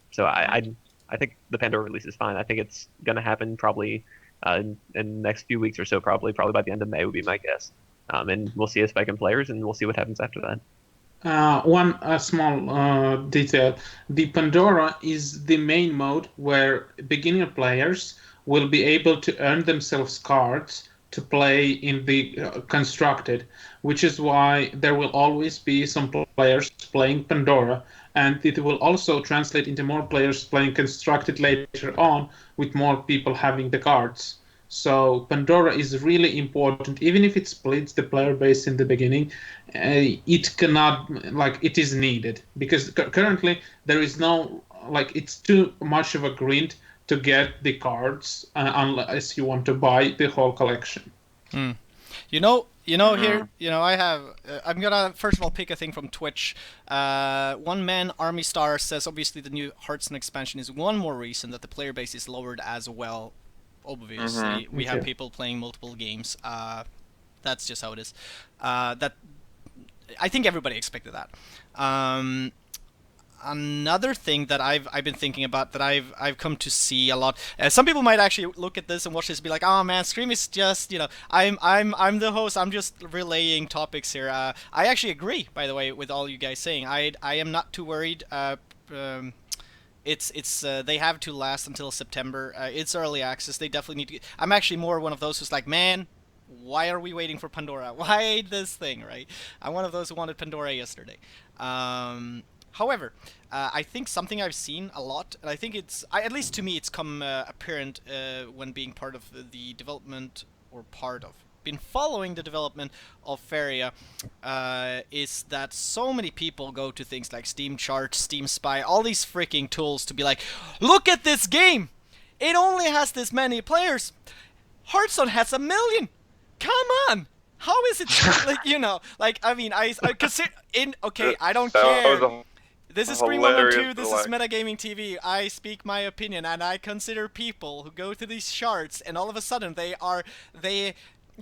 So I think the Pandora release is fine. I think it's going to happen probably in the next few weeks or so. Probably by the end of May would be my guess. And we'll see a spike in players, and we'll see what happens after that. One small detail: the Pandora is the main mode where beginner players will be able to earn themselves cards to play in the constructed, which is why there will always be some players playing Pandora and it will also translate into more players playing constructed later on, with more people having the cards. So Pandora is really important, even if it splits the player base in the beginning. It cannot, like, it is needed, because currently there is no, like, it's too much of a grind to get the cards unless you want to buy the whole collection. Here, I have. I'm gonna first of all pick a thing from Twitch. One man Army Star says obviously the new Hearthstone expansion is one more reason that the player base is lowered as well. Obviously, we have people playing multiple games. That's just how it is. That I think everybody expected that. Another thing that I've been thinking about, that I've come to see a lot. Some people might actually look at this and watch this and be like, "Oh man, stream is just, I'm the host. I'm just relaying topics here." I actually agree, by the way, with all you guys saying. I am not too worried. It's they have to last until September. It's early access. They definitely need to. I'm actually more one of those who's like, man, why are we waiting for Pandora? Why this thing, right? I'm one of those who wanted Pandora yesterday. However, I think something I've seen a lot, and I think at least to me, it's come apparent when being part of the development, or been following the development of Faeria, is that so many people go to things like Steam Charts, Steam Spy, all these freaking tools to be like, look at this game! It only has this many players! Hearthstone has 1 million! Come on! How is it, I consider, I don't care. This is Scream 112, this is Metagamingtv. I speak my opinion, and I consider people who go to these charts and all of a sudden they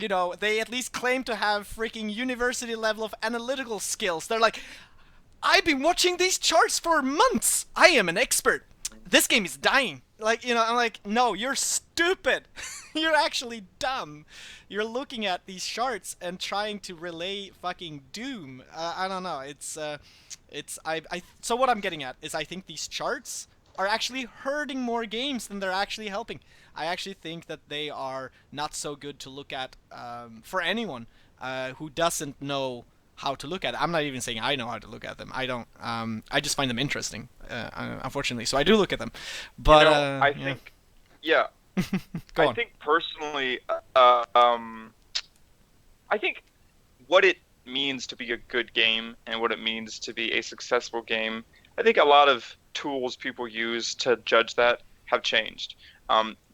at least claim to have freaking university level of analytical skills. They're like, I've been watching these charts for months. I am an expert. This game is dying. I'm like, no, you're stupid. You're actually dumb. You're looking at these charts and trying to relay fucking doom. I don't know. So what I'm getting at is I think these charts are actually hurting more games than they're actually helping. I actually think that they are not so good to look at for anyone who doesn't know how to look at it. I'm not even saying I know how to look at them. I don't. I just find them interesting, unfortunately. So I do look at them. But I think, yeah. Go on. I think personally, I think what it means to be a good game and what it means to be a successful game, I think a lot of tools people use to judge that have changed.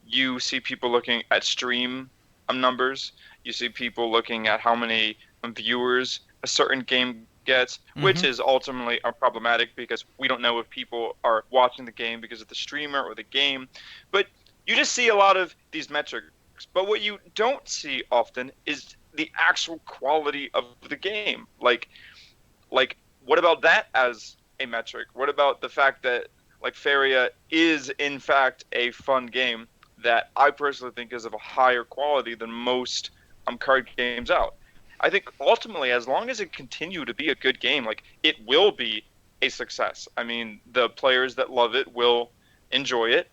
You see people looking at stream numbers. You see people looking at how many viewers a certain game gets, which is ultimately problematic because we don't know if people are watching the game because of the streamer or the game. But you just see a lot of these metrics. But what you don't see often is the actual quality of the game. Like what about that as a metric? What about the fact that Faeria is in fact a fun game that I personally think is of a higher quality than most card games out? I think ultimately, as long as it continue to be a good game, it will be a success. I mean, the players that love it will enjoy it,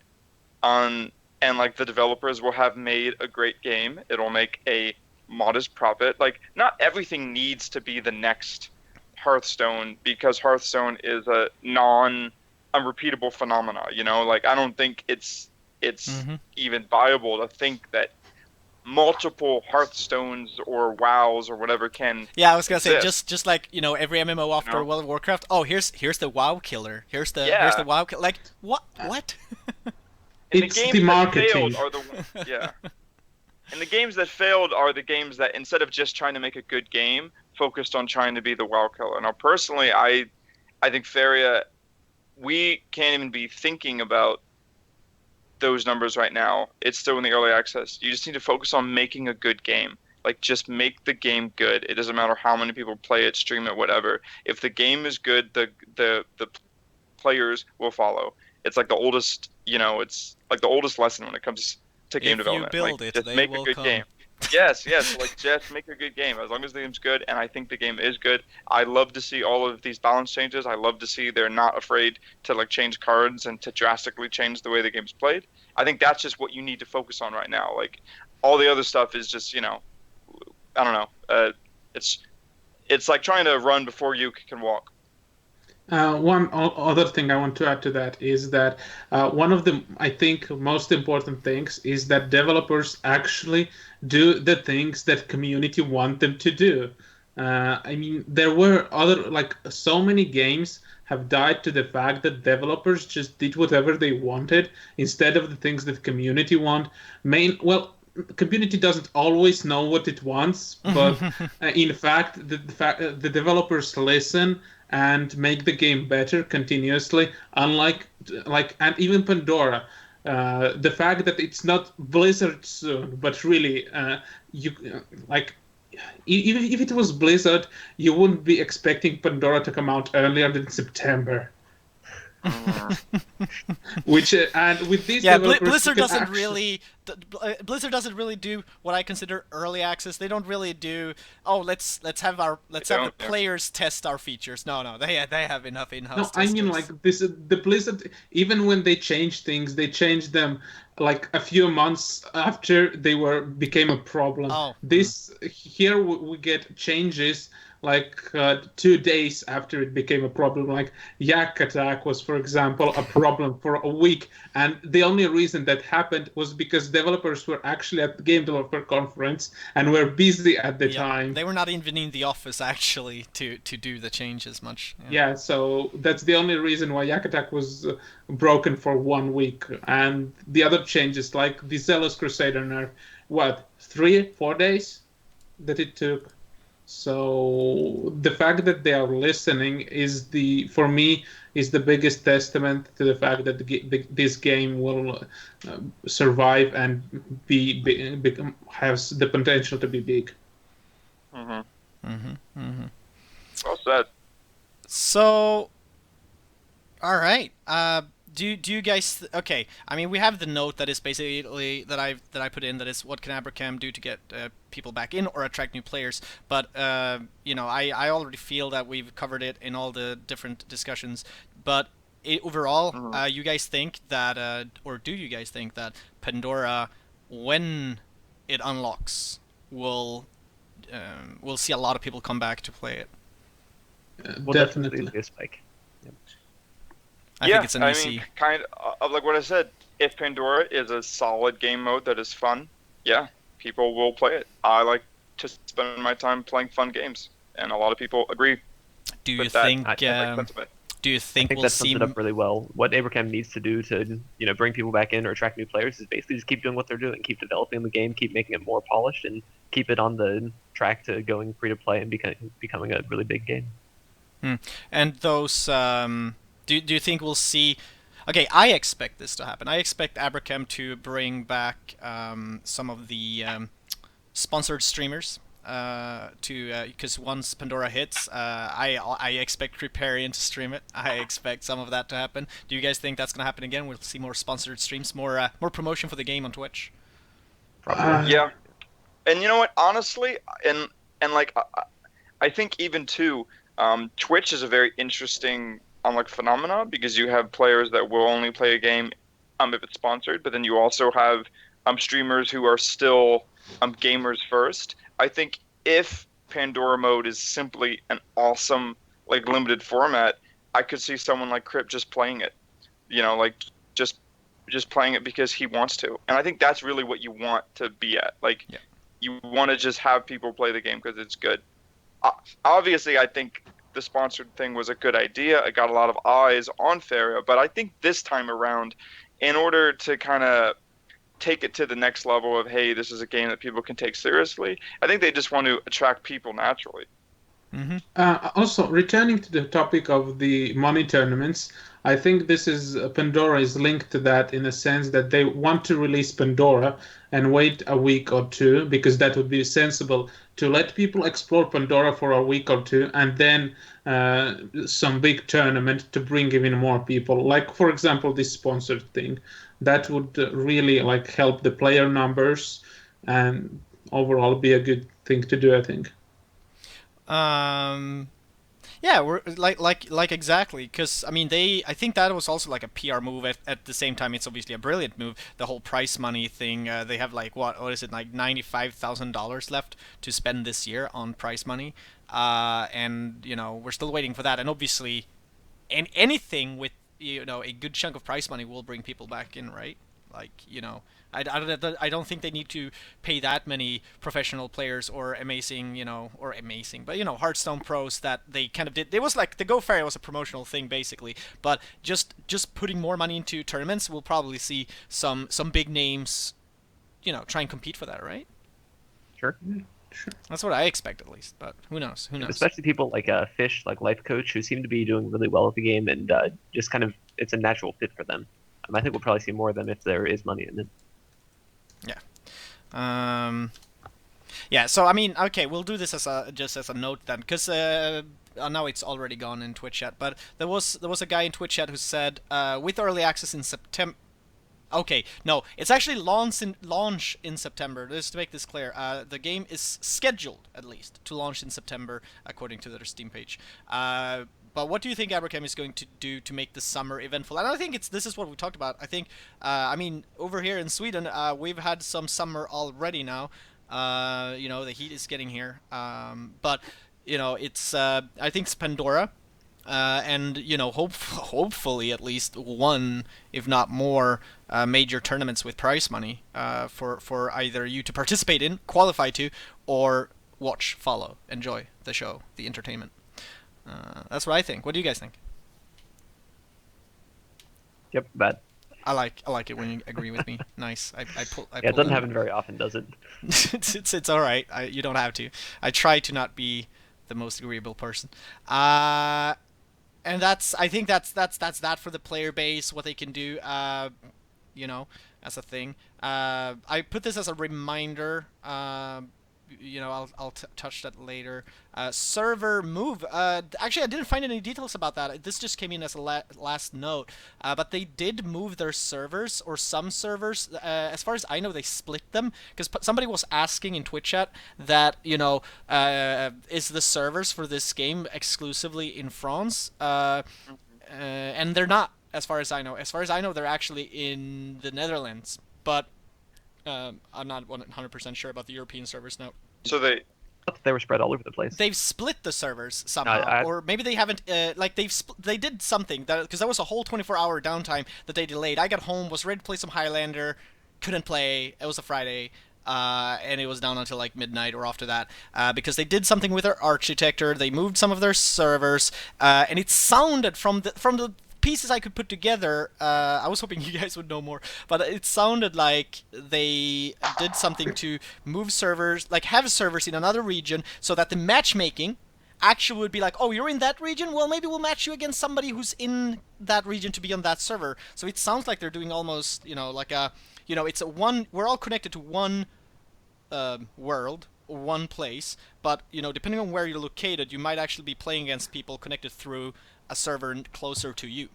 and the developers will have made a great game. It'll make a modest profit. Not everything needs to be the next Hearthstone, because Hearthstone is a unrepeatable phenomena. I don't think it's even viable to think that multiple Hearthstones or WoWs or whatever can. Yeah, I was gonna say just like every MMO after World of Warcraft. Oh, here's the WoW killer. Here's the WoW killer. Like what? What? It's the marketing. And the games that failed are the games that, instead of just trying to make a good game, focused on trying to be the WoW killer. Now, personally, I think Faeria, we can't even be thinking about those numbers right now. It's still in the early access. You just need to focus on making a good game. Just make the game good. It doesn't matter how many people play it, stream it, whatever. If the game is good, the players will follow. It's like the oldest, it's like the oldest lesson when it comes to game development. If you build it, just they make will a good come. game. Yes, just make a good game. As long as the game's good, and I think the game is good. I love to see all of these balance changes. I love to see they're not afraid to change cards and to drastically change the way the game's played. I think that's just what you need to focus on right now. All the other stuff is just, I don't know. It's like trying to run before you can walk. Other thing I want to add to that is that one of the, I think, most important things is that developers actually do the things that community want them to do. I mean, there were other, like, so many games have died to the fact that developers just did whatever they wanted instead of the things that community want. Well, community doesn't always know what it wants, but in fact, the developers listen and make the game better continuously. Unlike, and even Pandora, the fact that it's not Blizzard soon, but really, you like. Even if it was Blizzard, you wouldn't be expecting Pandora to come out earlier than September. Which and with these Yeah, developers, Blizzard doesn't really. Blizzard doesn't really do what I consider early access. They don't really do. Oh, let's have the players test our features. No, they have enough in-house No, I mean, testers. like, this is the Blizzard. Even when they change things, they change them like a few months after they became a problem. Oh, This here we get changes like 2 days after it became a problem. Like Yak Attack was, for example, a problem for a week, and the only reason that happened was because developers were actually at the game developer conference and were busy at the time. They were not even in the office actually to do the changes much. Yeah, so that's the only reason why Yak Attack was broken for 1 week. And the other changes, like the Zealous Crusader nerf, what, 3-4 days that it took? So the fact that they are listening is for me, is the biggest testament to the fact that this game will survive and has the potential to be big. Well said. So, all right. Do you guys okay? I mean, we have the note that is basically that I put in, that is what can Abrakam do to get people back in or attract new players. But I already feel that we've covered it in all the different discussions. But overall, you guys think that, or do you guys think that Pandora, when it unlocks, will we'll see a lot of people come back to play it? Well, Definitely be a spike. I think it's an easy. mean, kind of like what I said. If Pandora is a solid game mode that is fun, yeah, people will play it. I like to spend my time playing fun games, and a lot of people agree. Do you with that. think? Do you I think think we'll that sums see? it up really well. What Abrakam needs to do to bring people back in or attract new players is basically just keep doing what they're doing, keep developing the game, keep making it more polished, and keep it on the track to going free to play and becoming a really big game. And those, do you think we'll see? Okay, I expect this to happen. I expect Abrakam to bring back some of the sponsored streamers. Because once Pandora hits, I expect Kripparrian to stream it. I expect some of that to happen. Do you guys think that's gonna happen again? We'll see more sponsored streams, more promotion for the game on Twitch. Probably. Yeah, and you know what? Honestly, and like I think even too, Twitch is a very interesting phenomena, because you have players that will only play a game if it's sponsored, but then you also have streamers who are still gamers first. I think if Pandora mode is simply an awesome limited format, I could see someone like Crip just playing it, just playing it because he wants to. And I think that's really what you want to be at. You want to just have people play the game because it's good. Obviously, I think the sponsored thing was a good idea. It got a lot of eyes on Faeria, but I think this time around, in order to kind of take it to the next level of, hey, this is a game that people can take seriously, I think they just want to attract people naturally. Also, returning to the topic of the money tournaments, I think Pandora is linked to that in a sense that they want to release Pandora and wait a week or two, because that would be sensible to let people explore Pandora for a week or two, and then some big tournament to bring even more people. Like, for example, this sponsored thing. That would really help the player numbers and overall be a good thing to do, I think. Yeah, we're like exactly, because I mean I think that was also like a PR move. At the same time, it's obviously a brilliant move. The whole prize money thing. They have what is it, like $95,000 left to spend this year on prize money, and we're still waiting for that. And obviously, and anything with a good chunk of prize money will bring people back in, right? Like I don't think they need to pay that many professional players or amazing, but Hearthstone pros that they kind of did. It was like the Go Faeria was a promotional thing basically, but just putting more money into tournaments, we'll probably see some big names, try and compete for that, right? Sure. Sure. That's what I expect at least, but who knows? Who knows? Especially people like Fish, like Life Coach, who seem to be doing really well at the game, and just kind of it's a natural fit for them. I think we'll probably see more of them if there is money in it. Yeah. Yeah. So I mean, okay, we'll do this as a note then, because now it's already gone in Twitch chat. But there was a guy in Twitch chat who said with early access in September. Okay, no, it's actually launch in September. Just to make this clear, the game is scheduled at least to launch in September, according to their Steam page. But what do you think Abrakam is going to do to make the summer eventful? And I think this is what we talked about. I think, I mean, over here in Sweden, we've had some summer already now. The heat is getting here. But it's I think it's Pandora. And hopefully at least one, if not more, major tournaments with prize money for either you to participate in, qualify to, or watch, follow, enjoy the show, the entertainment. That's what I think. What do you guys think? Yep, bad. I like it when you agree with me. Nice. I pull. Yeah, it doesn't happen very often, does it? It's all right. You don't have to. I try to not be the most agreeable person. And I think that's that for the player base, what they can do, as a thing. I put this as a reminder. I'll touch that later. Server move. Actually, I didn't find any details about that. This just came in as a last note. But they did move their servers, or some servers. As far as I know, they split them, because somebody was asking in Twitch chat that is the servers for this game exclusively in France, and they're not. As far as I know. As far as I know, they're actually in the Netherlands, but. I'm not 100% sure about the European servers now. So They were spread all over the place. They've split the servers somehow, or maybe they haven't. They did something because there was a whole 24-hour downtime that they delayed. I got home, was ready to play some Highlander, couldn't play. It was a Friday, and it was down until like midnight or after that because they did something with their architecture. They moved some of their servers, and it sounded from the pieces I could put together, I was hoping you guys would know more, but it sounded like they did something to move servers, like have servers in another region, so that the matchmaking actually would be like, oh, you're in that region? Well, maybe we'll match you against somebody who's in that region to be on that server. So it sounds like they're doing almost, it's we're all connected to one world, or one place, but, depending on where you're located, you might actually be playing against people connected through a server closer to you.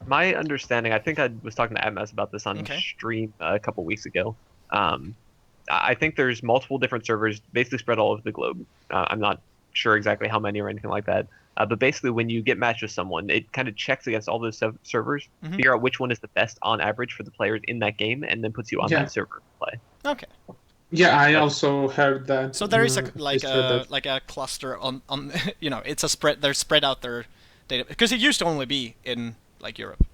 My understanding, I think I was talking to MS about this on stream a couple weeks ago. I think there's multiple different servers basically spread all over the globe. I'm not sure exactly how many or anything like that. But basically, when you get matched with someone, it kind of checks against all those servers, figure out which one is the best on average for the players in that game, and then puts you on that server to play. Okay. Yeah, I also heard that. So there is a cluster on it's a spread. They're spread out their data because it used to only be in like Europe.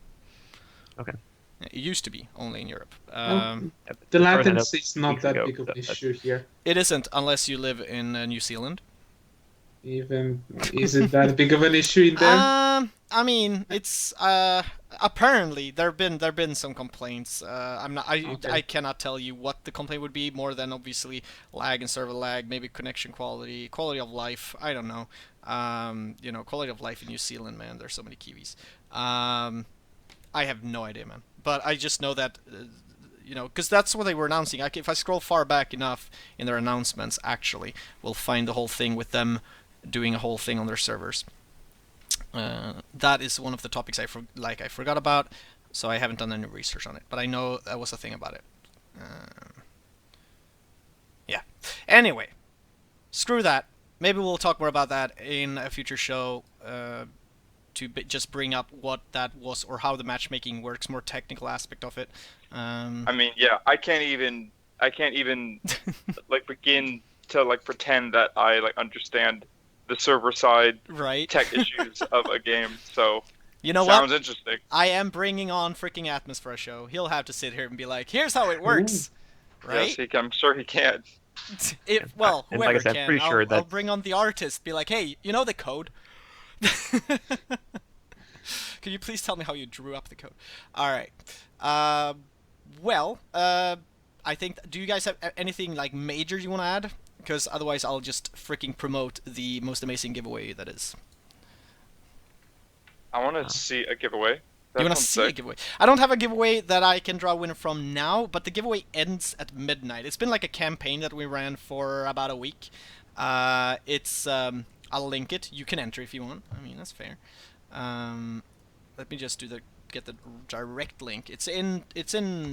Okay. It used to be only in Europe. The latency is not that big of an issue here. It isn't unless you live in New Zealand. Even is it that big of an issue in there? I mean, it's apparently there've been some complaints. I cannot tell you what the complaint would be, more than obviously lag and server lag, maybe connection quality of life. I don't know. Quality of life in New Zealand, man. There's so many Kiwis. I have no idea, man. But I just know that because that's what they were announcing. If I scroll far back enough in their announcements, actually, we'll find the whole thing with them doing a whole thing on their servers. That is one of the topics I forgot about, so I haven't done any research on it. But I know that was a thing about it. Yeah. Anyway, screw that. Maybe we'll talk more about that in a future show to just bring up what that was or how the matchmaking works, more technical aspect of it. I mean, yeah, I can't even begin to pretend that I understand the server side Right. tech issues of a game. So You know sounds what? interesting. I am bringing on freaking Atmos for a show. He'll have to sit here and be like, "Here's how it works." Right? Yes, I'm sure he can. Well, And like I whoever said, I'm can. pretty sure I'll that's- bring on the artist. Be like, "Hey, you know the code? Can you please tell me how you drew up the code?" All right. Well, I think. Do you guys have anything like major you want to add? Because otherwise, I'll just freaking promote the most amazing giveaway that is. I want to see a giveaway. You want to see a giveaway? I don't have a giveaway that I can draw a winner from now, but the giveaway ends at midnight. It's been like a campaign that we ran for about a week. It's I'll link it. You can enter if you want. I mean, that's fair. Let me just get the direct link. It's in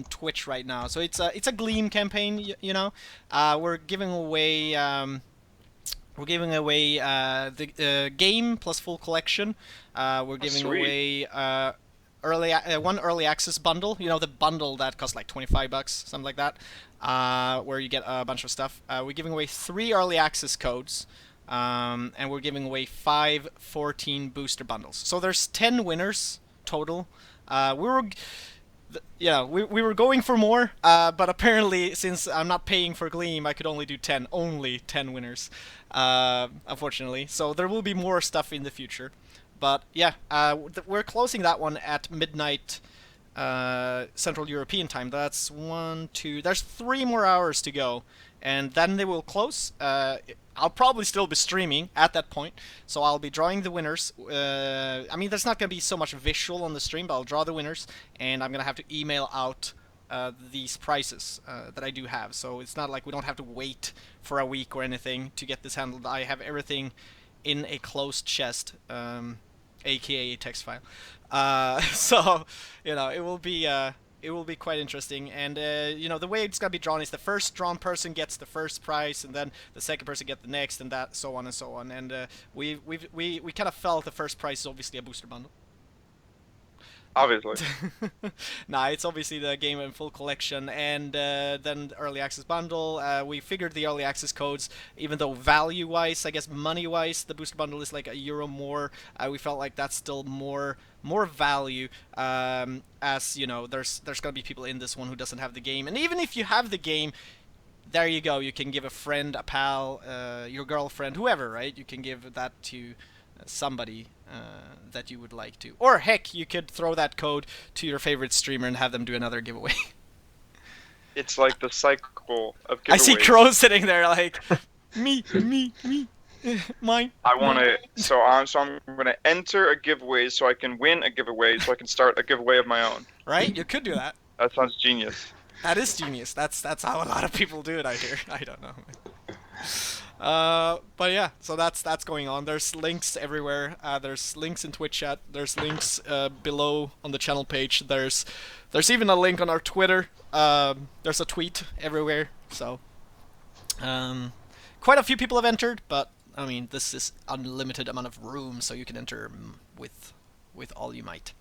Twitch right now. So it's a Gleam campaign. You know, we're giving away. We're giving away the game plus full collection. We're giving away one early access bundle. You know, the bundle that costs like $25, something like that, where you get a bunch of stuff. We're giving away 3 early access codes, and we're giving away 5 14 booster bundles. So there's 10 winners total. We were going for more, but apparently, since I'm not paying for Gleam, I could only do 10. Only 10 winners, unfortunately. So there will be more stuff in the future. But yeah, we're closing that one at midnight Central European time. That's 1, 2... There's 3 more hours to go, and then they will close. I'll probably still be streaming at that point, so I'll be drawing the winners. I mean, there's not going to be so much visual on the stream, but I'll draw the winners, and I'm going to have to email out these prizes that I do have. So it's not like we don't have to wait for a week or anything to get this handled. I have everything in a closed chest, aka a text file. So, you know, it will be quite interesting, and you know, the way it's gonna be drawn is the first drawn person gets the first prize, and then the second person gets the next, and that so on and so on. And we kind of felt the first prize is obviously a booster bundle. Obviously. Nah, it's obviously the game in full collection, and then the early access bundle. We figured the early access codes, even though value-wise, I guess money-wise, the booster bundle is like €1 more. We felt like that's still more value, as you know, there's gonna be people in this one who doesn't have the game, and even if you have the game, there you go. You can give a friend, a pal, your girlfriend, whoever, right? You can give that to somebody that you would like to. Or heck, you could throw that code to your favorite streamer and have them do another giveaway. It's like the cycle of giveaways. I see Crow sitting there like, me, mine. I want to, so I'm going to enter a giveaway so I can win a giveaway so I can start a giveaway of my own. Right? You could do that. That sounds genius. That is genius. That's how a lot of people do it, I hear. I don't know. But yeah, so that's going on. There's links everywhere. There's links in Twitch chat. There's links below on the channel page. There's even a link on our Twitter. There's a tweet everywhere. So quite a few people have entered, but I mean, this is unlimited amount of room, so you can enter with all you might.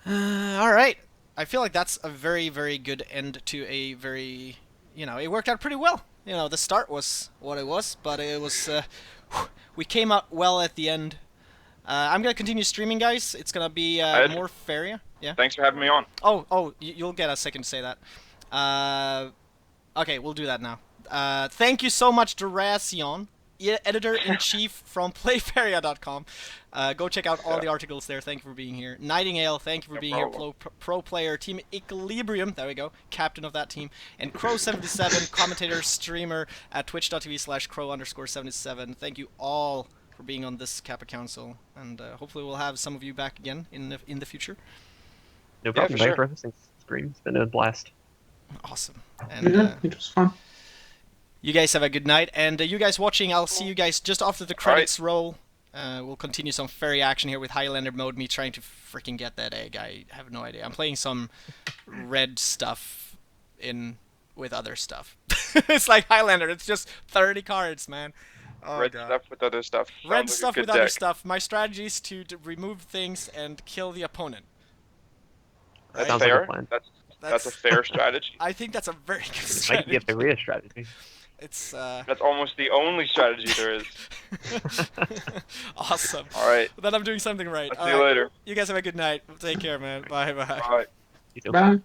All right. I feel like that's a very, very good end to a very, you know, it worked out pretty well. You know, the start was what it was, but it was, we came out well at the end. I'm going to continue streaming, guys. It's going to be more Faeria. Yeah. Thanks for having me on. Oh, you'll get a second to say that. Okay, we'll do that now. Thank you so much, Dorazion, editor-in-chief from playfaeria.com. Go check out all the articles there. Thank you for being here. Nightingale, thank you for being here. Pro player, Team Equilibrium, there we go, captain of that team. And Crow77, commentator, streamer at twitch.tv/crow_77. Thank you all for being on this Kappa Council, and hopefully we'll have some of you back again in the future. No problem. Yeah, Thanks for hosting stream. It's been a blast. Awesome. And Yeah, it was fun. you guys have a good night, and you guys watching, I'll see you guys just after the credits roll. We'll continue some fairy action here with Highlander mode, me trying to freaking get that egg. I have no idea. I'm playing some red stuff with other stuff. It's like Highlander, it's just 30 cards, man. Oh, Red God. stuff with other stuff. Red Sounds like a stuff good with other deck. stuff. My strategy is to remove things and kill the opponent. That's Sounds like fair. a plan. That's a fair strategy. I think that's a very good Might strategy. get the Faeria strategy. It's That's almost the only strategy there is. Awesome. All right. Then I'm doing something right. I'll see you later. You guys have a good night. Take care, man. Bye bye. Bye. You know? Bye.